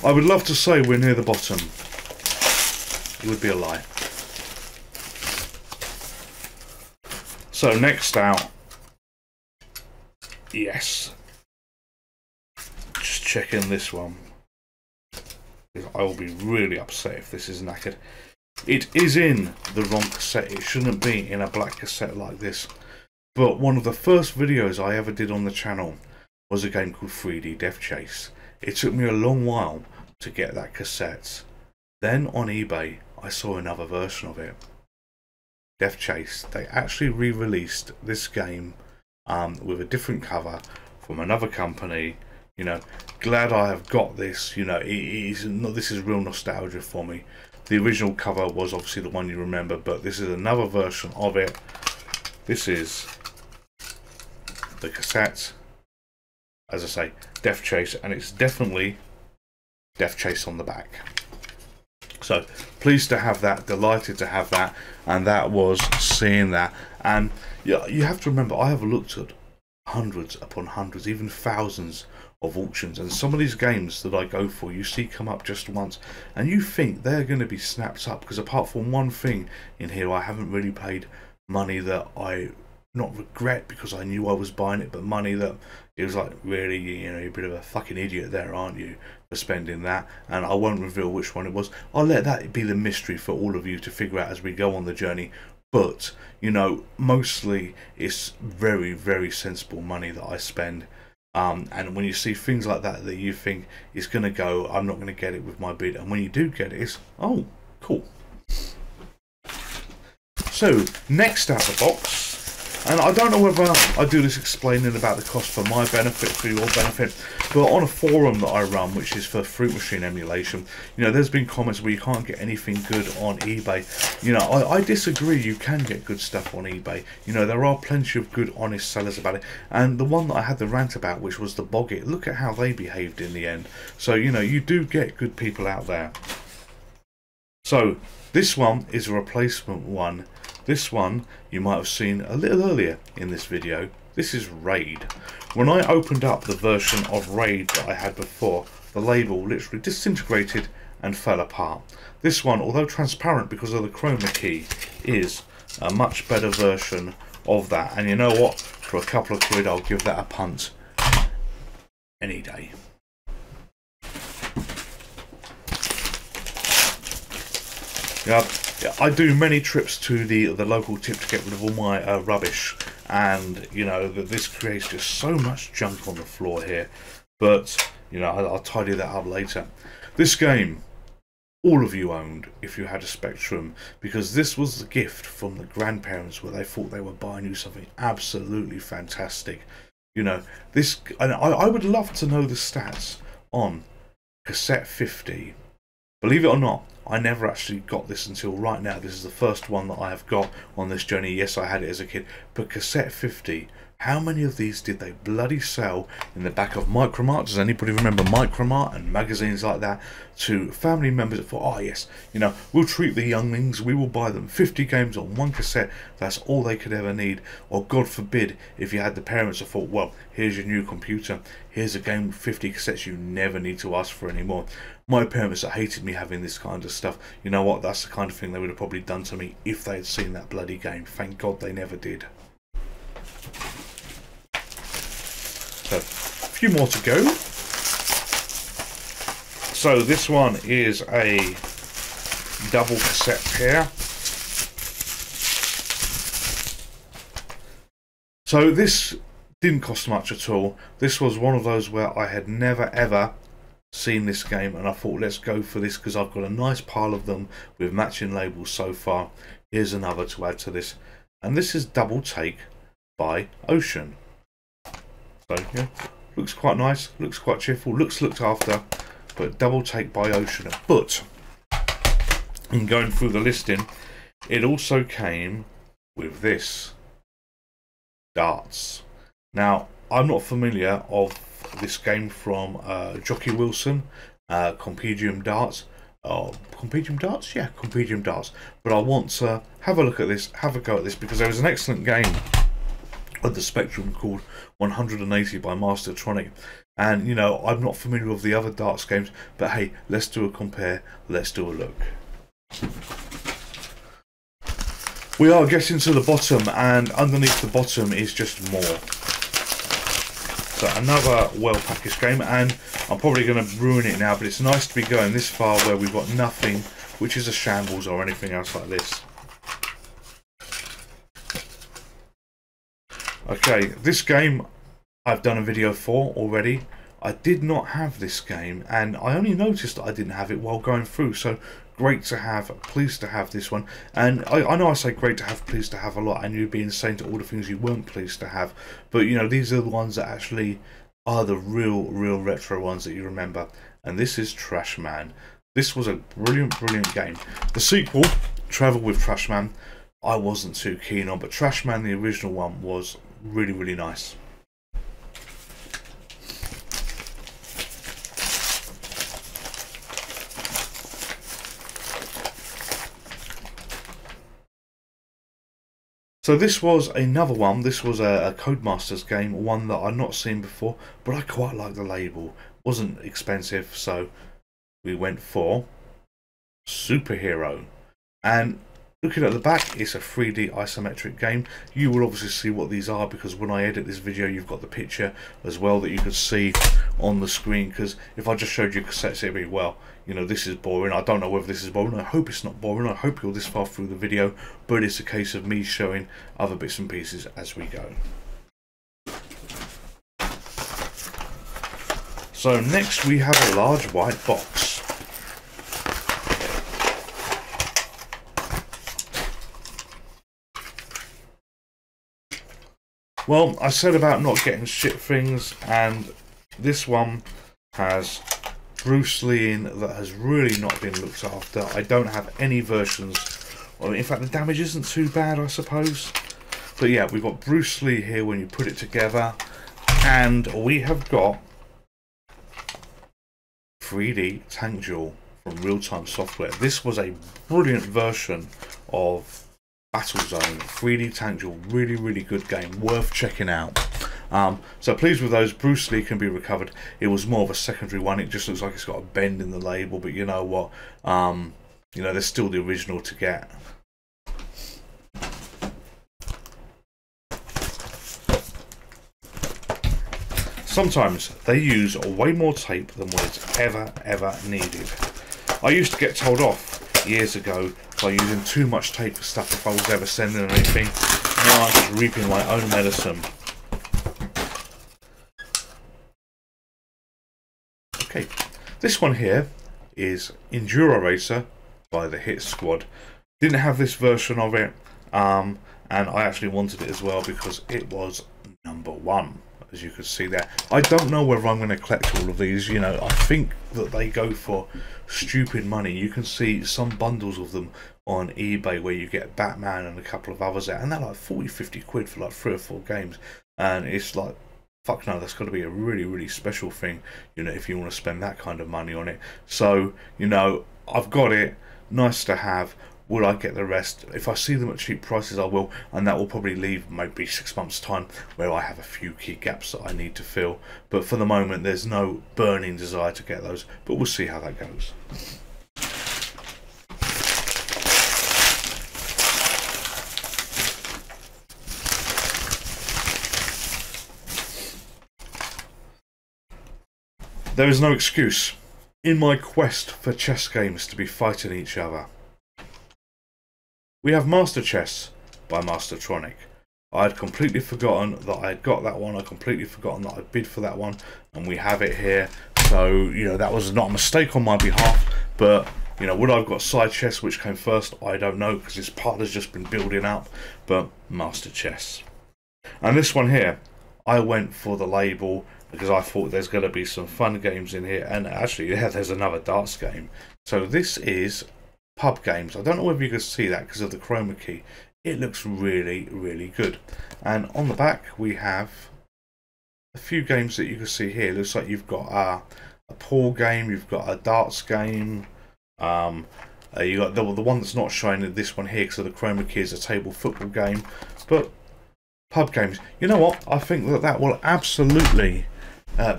I would love to say we're near the bottom. It would be a lie. So next out, yes, just checking this one. I will be really upset if this is knackered. It is in the wrong cassette. It shouldn't be in a black cassette like this. But one of the first videos I ever did on the channel was a game called 3D Death Chase. It took me a long while to get that cassette. Then on eBay I saw another version of it, Death Chase. They actually re-released this game with a different cover from another company. You know, glad I have got this. You know, this is real nostalgia for me. The original cover was obviously the one you remember, but this is another version of it. This is the cassette, as I say, Death Chase, and it's definitely Death Chase on the back. So pleased to have that, delighted to have that, and that was seeing that. And yeah, you have to remember, I have looked at hundreds upon hundreds, even thousands of auctions, and some of these games that I go for, you see come up just once, and you think they're going to be snapped up, because apart from one thing in here, I haven't really paid money that I not regret because I knew I was buying it, but money that it was like, really, you know, you're a bit of a fucking idiot there, aren't you, for spending that. And I won't reveal which one it was. I'll let that be the mystery for all of you to figure out as we go on the journey. But, you know, mostly it's very, very sensible money that I spend. And when you see things like that that you think is going to go, I'm not going to get it with my bid, and when you do get it, it's, oh, cool. So, next out the box, and I don't know whether I do this explaining about the cost for my benefit, for your benefit, but on a forum that I run, which is for Fruit Machine emulation, you know, there's been comments where you can't get anything good on eBay. You know, I disagree. You can get good stuff on eBay. You know, there are plenty of good, honest sellers about it. And the one that I had the rant about, which was the Boggit, look at how they behaved in the end. So, you know, you do get good people out there. So, this one is a replacement one. This one you might have seen a little earlier in this video. This is Raid. When I opened up the version of Raid that I had before, the label literally disintegrated and fell apart. This one, although transparent because of the chroma key, is a much better version of that. And you know what? For a couple of quid, I'll give that a punt any day. Yeah, I do many trips to the local tip to get rid of all my rubbish, and you know that this creates just so much junk on the floor here. But you know, I'll tidy that up later. This game, all of you owned if you had a Spectrum, because this was the gift from the grandparents where they thought they were buying you something absolutely fantastic. You know, this, and I would love to know the stats on Cassette 50. Believe it or not, I never actually got this until right now. This is the first one that I have got on this journey. Yes, I had it as a kid, but Cassette 50, how many of these did they bloody sell in the back of Micromart? Does anybody remember Micromart and magazines like that? To family members that thought, oh yes, you know, we'll treat the younglings, we will buy them 50 games on one cassette, that's all they could ever need. Or God forbid, if you had the parents that thought, well, here's your new computer, here's a game with 50 cassettes you never need to ask for anymore. My parents that hated me having this kind of stuff, you know what, that's the kind of thing they would have probably done to me if they had seen that bloody game. Thank God they never did. So, a few more to go. So this one is a double cassette pair. So this didn't cost much at all. This was one of those where I had never ever seen this game, and I thought, let's go for this because I've got a nice pile of them with matching labels so far. Here's another to add to this, and this is Double Take by Ocean. So yeah, looks quite nice, looks quite cheerful, looks looked after, but Double Take by Ocean. But in going through the listing, it also came with this, Darts. Now, I'm not familiar of this game from Jockey Wilson, Compendium Darts. Compendium Darts? Yeah, Compendium Darts. But I want to have a look at this, have a go at this, because there was an excellent game of the Spectrum called 180 by Mastertronic. And, you know, I'm not familiar with the other darts games, but hey, let's do a compare, let's do a look. We are getting to the bottom, and underneath the bottom is just more. So another well-packaged game, and I'm probably going to ruin it now, but it's nice to be going this far where we've got nothing which is a shambles or anything else like this. Okay, this game I've done a video for already. I did not have this game, and I only noticed that I didn't have it while going through, so great to have, pleased to have this one. And I know I say great to have, pleased to have a lot, and you'd be insane to all the things you weren't pleased to have, but you know, these are the ones that actually are the real retro ones that you remember. And this is Trash Man. This was a brilliant game. The sequel, Travel with Trash Man, I wasn't too keen on, but Trash Man, the original one, was really nice. So this was another one. This was a Codemasters game, one that I'd not seen before, but I quite like the label. Wasn't expensive, so we went for Superhero. And looking at the back, it's a 3D isometric game. You will obviously see what these are, because when I edit this video, you've got the picture as well that you can see on the screen. Because if I just showed you cassettes, it'd be, well, you know, this is boring. I don't know whether this is boring. I hope it's not boring. I hope you're this far through the video, but it's a case of me showing other bits and pieces as we go. So next we have a large white box. Well, I said about not getting shit things, and this one has Bruce Lee in that has really not been looked after. I don't have any versions. Well, in fact, the damage isn't too bad, I suppose. But yeah, we've got Bruce Lee here when you put it together, and we have got 3D Tank Duel from Real Time Software. This was a brilliant version of Battlezone. 3D Tank Duel, really good game, worth checking out. So pleased with those. Bruce Lee can be recovered. It was more of a secondary one. It just looks like it's got a bend in the label, but you know what? You know, there's still the original to get. Sometimes they use way more tape than what is ever needed. I used to get told off years ago by using too much tape for stuff if I was ever sending anything. Now I'm just reaping my own medicine. Okay, this one here is Enduro Racer by the Hit Squad. Didn't have this version of it, and I actually wanted it as well because it was #1, as you can see there. I don't know whether I'm going to collect all of these. You know, I think that they go for stupid money. You can see some bundles of them on eBay where you get Batman and a couple of others out, and they're like 40-50 quid for like 3 or 4 games, and it's like, fuck no, that's got to be a really special thing, you know, if you want to spend that kind of money on it. So, you know, I've got it, nice to have. Will I get the rest? If I see them at cheap prices, I will, and that will probably leave maybe 6 months' time where I have a few key gaps that I need to fill. But for the moment, there's no burning desire to get those, but we'll see how that goes. There is no excuse in my quest for chess games to be fighting each other. We have Master Chess by Mastertronic. I had completely forgotten that I had got that one. I completely forgotten that I bid for that one, and we have it here. So, you know, that was not a mistake on my behalf, but, you know, would I have got Side Chess, which came first? I don't know, because this part has just been building up, but Master Chess. And this one here, I went for the label because I thought there's going to be some fun games in here, and actually, yeah, there's another darts game. So this is Pub Games. I don't know whether you can see that because of the chroma key. It looks really good. And on the back we have a few games that you can see here. It looks like you've got a pool game, you've got a darts game, you got the one that's not showing in this one here because of the chroma key is a table football game. But Pub Games, you know what? I think that that will absolutely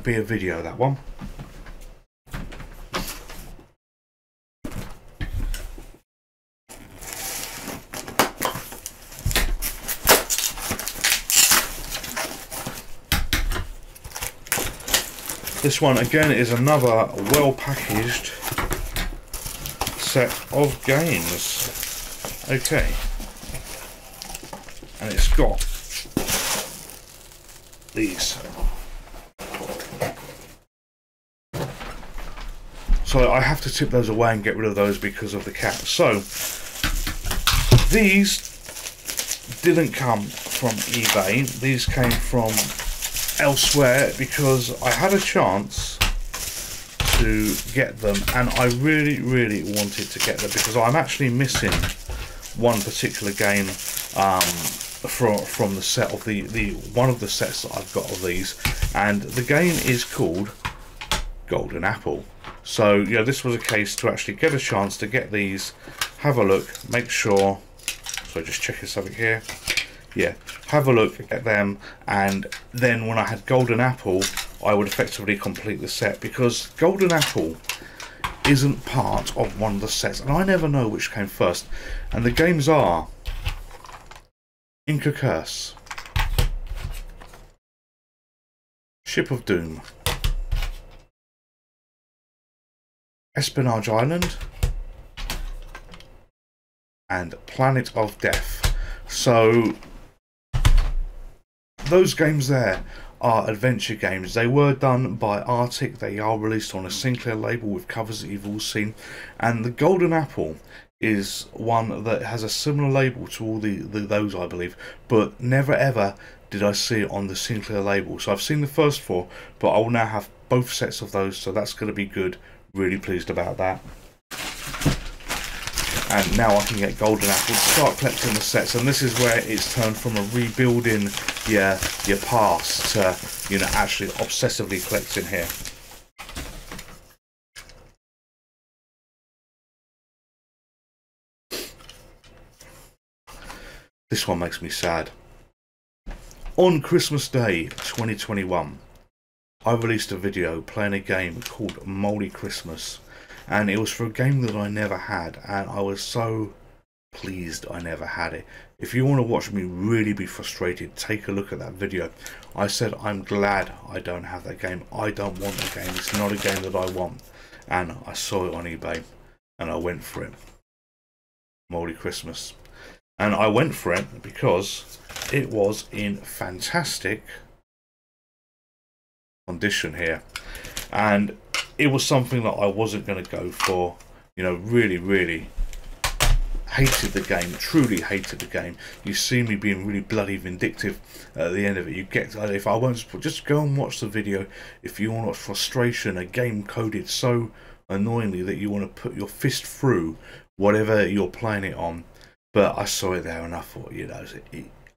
be a video, that one. This one again is another well packaged set of games. Okay, and it's got these. So I have to tip those away and get rid of those because of the cat. So these didn't come from eBay. These came from elsewhere because I had a chance to get them, and I really wanted to get them because I'm actually missing one particular game from the set of the one of the sets that I've got of these, and the game is called Golden Apple. So yeah, this was a case to actually get a chance to get these, have a look, make sure. So just checking something here. Yeah, have a look at them, and then when I had Golden Apple, I would effectively complete the set, because Golden Apple isn't part of one of the sets, and I never know which came first. And the games are Inca Curse, Ship of Doom, Espionage Island, and Planet of Death. So those games there are adventure games. They were done by Arctic. They are released on a Sinclair label with covers that you've all seen. And the Golden Apple is one that has a similar label to all those, I believe, but never ever did I see it on the Sinclair label. So I've seen the first four, but I will now have both sets of those, so that's going to be good. Really pleased about that. And now I can get Golden Apple, start collecting the sets, and this is where it's turned from a rebuilding your past to, you know, actually obsessively collecting here. This one makes me sad. On Christmas Day 2021, I released a video playing a game called Moldy Christmas, and it was for a game that I never had, and I was so pleased I never had it. If you want to watch me really be frustrated, take a look at that video. I said I'm glad I don't have that game. I don't want the game. It's not a game that I want. And I saw it on eBay and I went for it. Moldy Christmas. And I went for it because it was in fantastic condition here, and it was something that I wasn't going to go for. You know, really hated the game, truly hated the game. You see me being really bloody vindictive at the end of it. You get, if I won't, just go and watch the video if you want frustration. A game coded so annoyingly that you want to put your fist through whatever you're playing it on. But I saw it there and I thought, you know,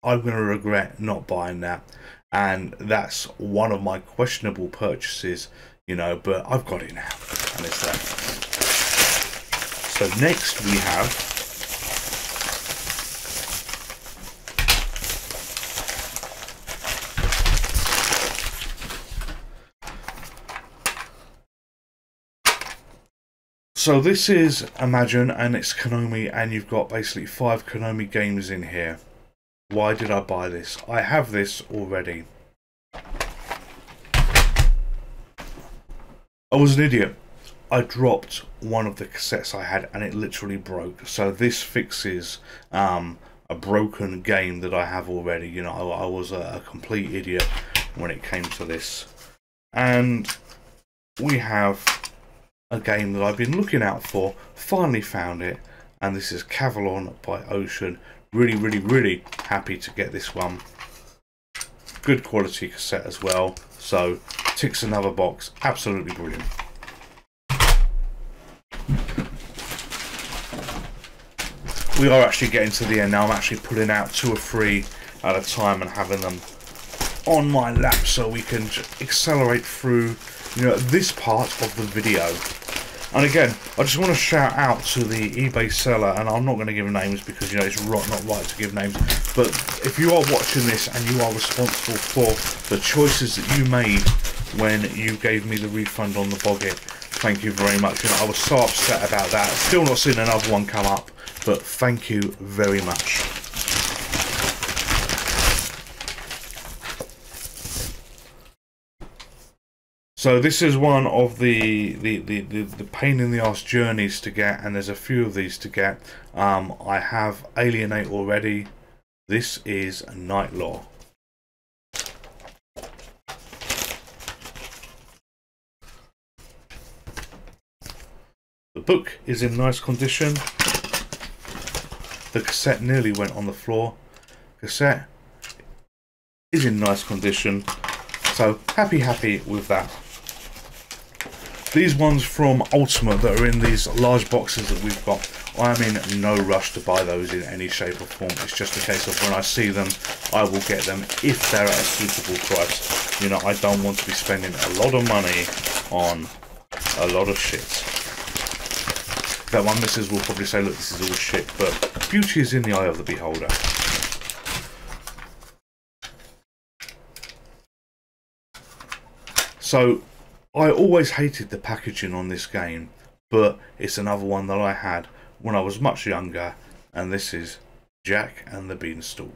I'm going to regret not buying that. And that's one of my questionable purchases, you know, but I've got it now, and it's there. So next we have so this is Imagine, and it's Konami, and you've got basically 5 Konami games in here. Why did I buy this? I have this already. I was an idiot. I dropped one of the cassettes I had and it literally broke. So this fixes a broken game that I have already. You know, I was a complete idiot when it came to this. And we have a game that I've been looking out for. Finally found it. And this is Cavalon by Ocean. Really happy to get this one. Good quality cassette as well, so ticks another box. Absolutely brilliant. We are actually getting to the end now. I'm actually pulling out 2 or 3 at a time and having them on my lap so we can accelerate through, you know, this part of the video. And again, I just want to shout out to the eBay seller, and I'm not going to give names because, you know, it's not right to give names. But if you are watching this and you are responsible for the choices that you made when you gave me the refund on the Boggit, thank you very much. You know, I was so upset about that. Still not seen another one come up, but thank you very much. So this is one of the pain in the arse journeys to get, and there's a few of these to get. I have Alienate already. This is Night Law. The book is in nice condition. The cassette nearly went on the floor. Cassette is in nice condition. So happy with that. These ones from Ultimate that are in these large boxes that we've got, I am in no rush to buy those in any shape or form. It's just a case of when I see them, I will get them if they're at a suitable price. You know, I don't want to be spending a lot of money on a lot of shit. That one missus will probably say, look, this is all shit, but beauty is in the eye of the beholder. So, I always hated the packaging on this game, but it's another one that I had when I was much younger, and this is Jack and the Beanstalk.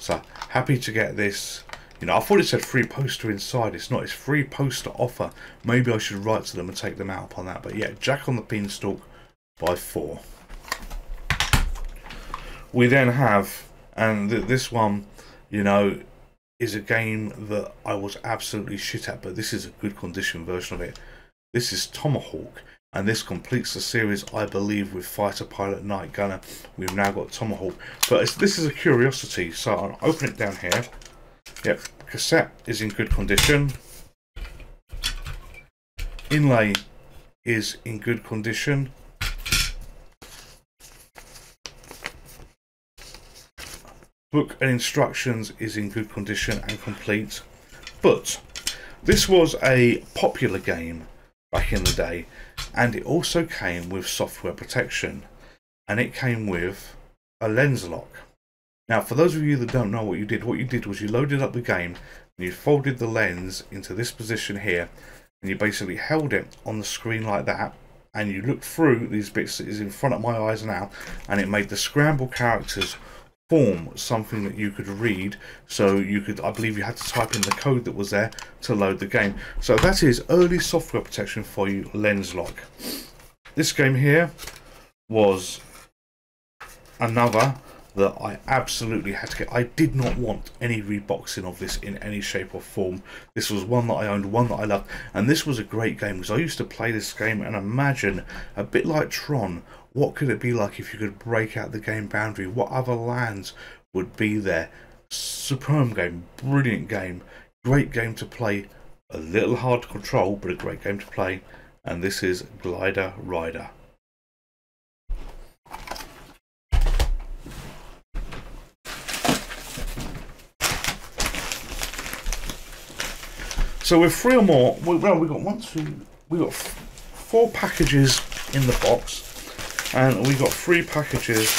So, happy to get this. You know, I thought it said free poster inside. It's not. It's free poster offer. Maybe I should write to them and take them out upon that. But yeah, Jack on the Beanstalk by 4. We then have, and this one, you know, is a game that I was absolutely shit at, but this is a good condition version of it. This is Tomahawk, and this completes the series, I believe, with Fighter Pilot Night Gunner. We've now got Tomahawk, but this is a curiosity, so I'll open it down here. Yep, cassette is in good condition. Inlay is in good condition. Book and instructions is in good condition and complete. But this was a popular game back in the day, and it also came with software protection, and it came with a lens lock. Now, for those of you that don't know what you did was you loaded up the game and you folded the lens into this position here, and you basically held it on the screen like that, and you looked through these bits that is in front of my eyes now, and it made the scramble characters form something that you could read. So you could, I believe you had to type in the code that was there to load the game. So that is early software protection for you, lens lock. This game here was another that I absolutely had to get. I did not want any reboxing of this in any shape or form. This was one that I owned, one that I loved, and this was a great game because I used to play this game and imagine, a bit like Tron, what could it be like if you could break out the game boundary? What other lands would be there? Superb game, brilliant game, great game to play, a little hard to control, but a great game to play. And this is Glider Rider. So with 3 or more, well, we got 4 packages in the box, and we got 3 packages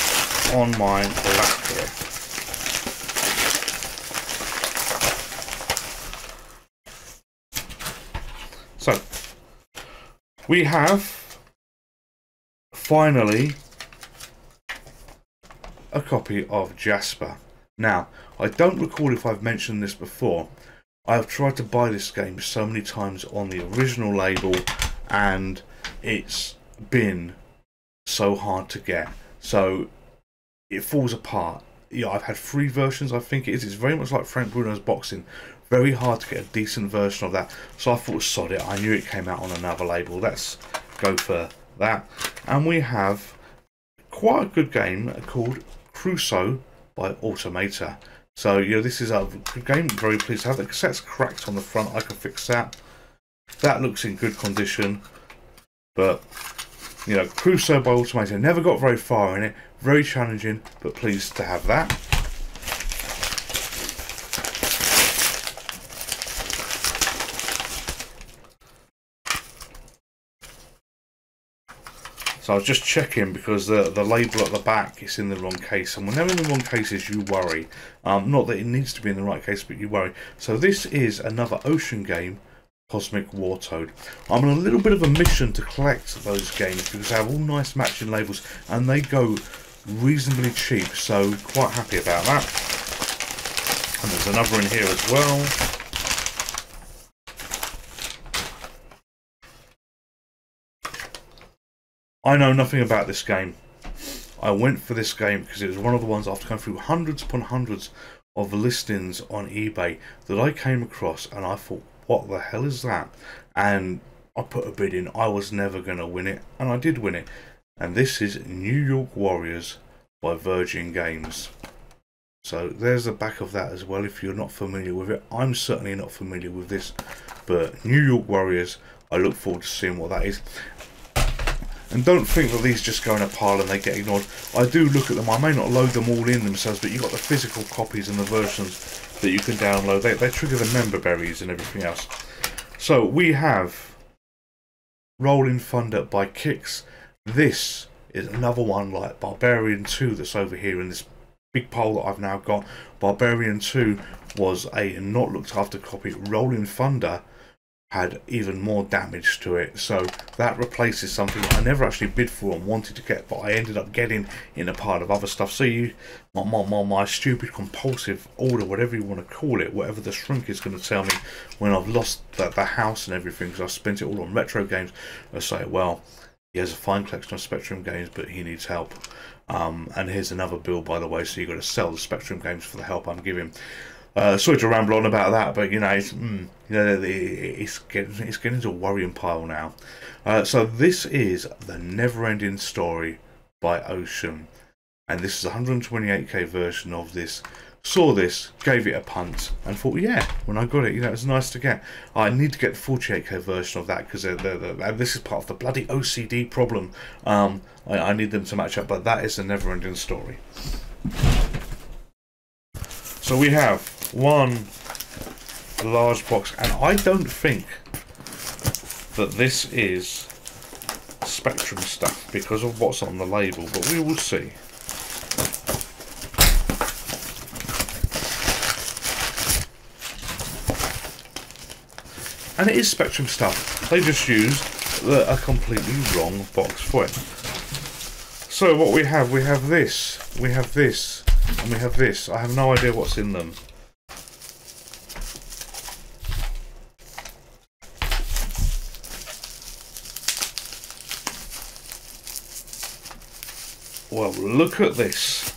on my lap here. So we have finally a copy of Jasper. Now, I don't recall if I've mentioned this before. I've tried to buy this game so many times on the original label, and it's been so hard to get. So it falls apart. Yeah, I've had 3 versions, I think it is. It's very much like Frank Bruno's boxing. Very hard to get a decent version of that. So I thought, sod it. I knew it came out on another label. Let's go for that. And we have quite a good game called Crusoe by Automata. So, you know, this is a good game. I'm very pleased to have it. The cassette's cracked on the front. I can fix that. That looks in good condition. But, you know, Crusoe by Automata. Never got very far in it. Very challenging, but pleased to have that. So I was just checking because the label at the back is in the wrong case, and when they're in the wrong cases you worry. Not that it needs to be in the right case, but you worry. So this is another Ocean game, Cosmic War Toad. I'm on a little bit of a mission to collect those games because they have all nice matching labels and they go reasonably cheap, so quite happy about that. And there's another in here as well. I know nothing about this game. I went for this game because it was one of the ones, after going through hundreds upon hundreds of listings on eBay, that I came across and I thought, what the hell is that? And I put a bid in. I was never going to win it, and I did win it. And this is New York Warriors by Virgin Games. So there's the back of that as well, if you're not familiar with it. I'm certainly not familiar with this, but New York Warriors, I look forward to seeing what that is. And don't think that these just go in a pile and they get ignored. I do look at them. I may not load them all in themselves, but you've got the physical copies and the versions that you can download. They trigger the member berries and everything else. So we have Rolling Thunder by Kix. This is another one like Barbarian 2 that's over here in this big pile that I've now got. Barbarian 2 was a not looked after copy. Rolling Thunder had even more damage to it, so that replaces something that I never actually bid for and wanted to get, but I ended up getting in a pile of other stuff. So my stupid compulsive order, whatever you want to call it, whatever the shrink is going to tell me when I've lost the house and everything, because I spent it all on retro games, I say, well, he has a fine collection of Spectrum games, but he needs help. And here's another bill, by the way, so you've got to sell the Spectrum games for the help I'm giving. Sorry to ramble on about that, but it's getting to a worrying pile now. So this is The Neverending Story by Ocean, and this is a 128k version of this. Saw this, gave it a punt, and thought, yeah, when I got it, it's nice to get. I need to get the 48k version of that, because this is part of the bloody OCD problem. I need them to match up, but that is The Neverending Story. So we have one large box, and I don't think that this is Spectrum stuff because of what's on the label, but we will see. And it is Spectrum stuff. They just used a completely wrong box for it. So what we have this, we have this, and we have this. I have no idea what's in them. Well, look at this.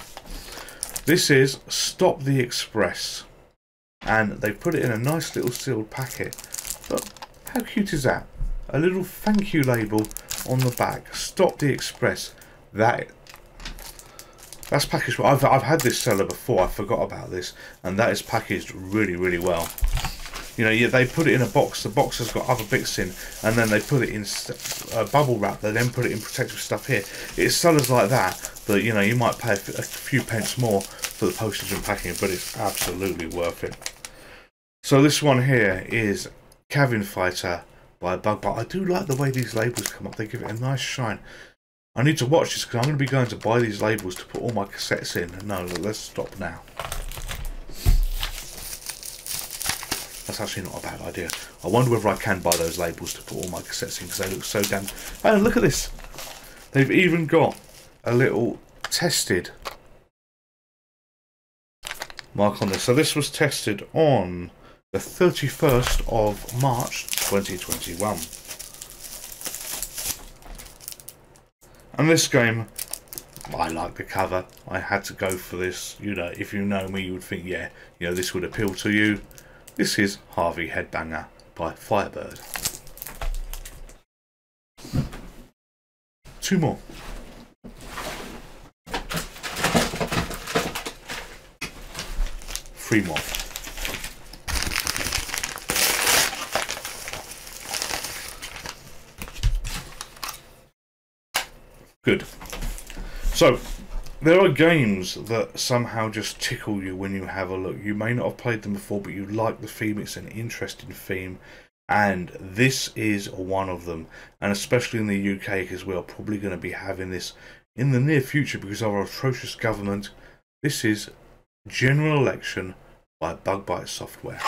This is Stop the Express. And they put it in a nice little sealed packet. But how cute is that? A little thank you label on the back. Stop the Express. That's packaged well. I've had this seller before. I forgot about this, and that is packaged really, really well. They put it in a box. The box has got other bits in, and then they put it in bubble wrap. They then put it in protective stuff here. It's sellers like that you might pay a few pence more for the postage and packing, but it's absolutely worth it. So this one here is Cabin Fighter by Bug Bite. I do like the way these labels come up. They give it a nice shine. I need to watch this because I'm going to be going to buy these labels to put all my cassettes in. No, let's stop now. That's actually not a bad idea. I wonder whether I can buy those labels to put all my cassettes in because they look so damn... Oh, look at this. They've even got a little tested mark on this. So this was tested on the 31st of March 2021. And this game, I like the cover. I had to go for this. If you know me, you would think, yeah, this would appeal to you. This is Harvey Headbanger by Firebird. Two more. Three more. Good. So, there are games that somehow just tickle you when you have a look. You may not have played them before, but you like the theme. It's an interesting theme. And this is one of them. And especially in the UK, because we are probably going to be having this in the near future because of our atrocious government. This is General Election by Bug Bite Software.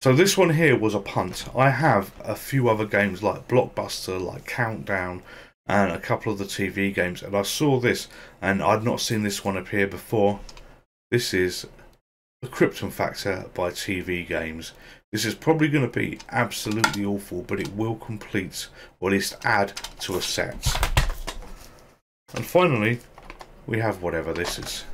So this one here was a punt. I have a few other games like Blockbuster, like Countdown, and a couple of the TV games, and I saw this, and I'd not seen this one appear before. This is The Krypton Factor by TV Games. This is probably going to be absolutely awful, but it will complete, or at least add to a set. And finally, we have whatever this is.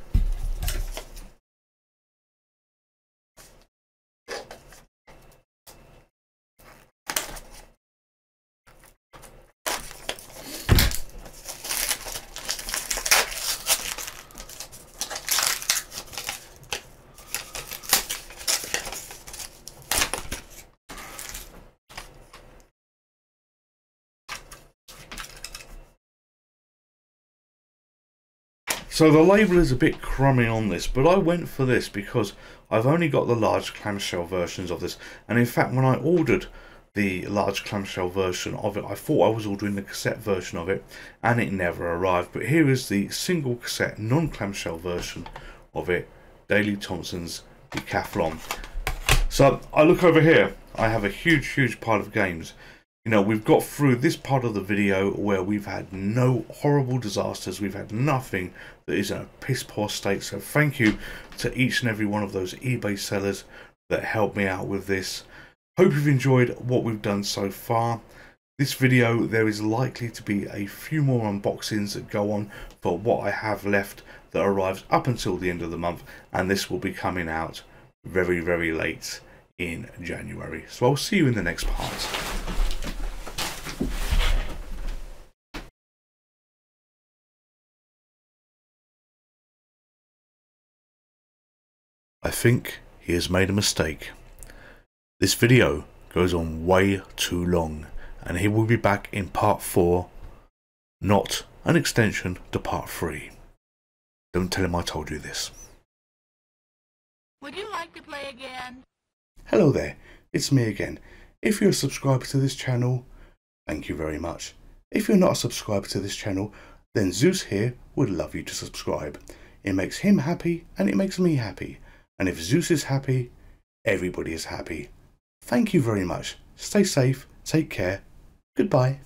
So the label is a bit crummy on this, but I went for this because I've only got the large clamshell versions of this, and in fact when I ordered the large clamshell version of it, I thought I was ordering the cassette version of it, and it never arrived. But here is the single cassette non-clamshell version of it, Daley Thompson's Decathlon. So I look over here, I have a huge pile of games. You know, we've got through this part of the video where we've had no horrible disasters, we've had nothing that is in a piss poor state, so thank you to each and every one of those eBay sellers that helped me out with this. Hope you've enjoyed what we've done so far. This video, there is likely to be a few more unboxings that go on for what I have left that arrives up until the end of the month, and this will be coming out very late in January. So I'll see you in the next part. I think he has made a mistake. This video goes on way too long, and he will be back in part 4, not an extension to part 3. Don't tell him I told you this. Would you like to play again? Hello there, it's me again. If you're a subscriber to this channel, thank you very much. If you're not a subscriber to this channel, then Zeus here would love you to subscribe. It makes him happy and it makes me happy. And if Zeus is happy, everybody is happy. Thank you very much. Stay safe, take care, goodbye.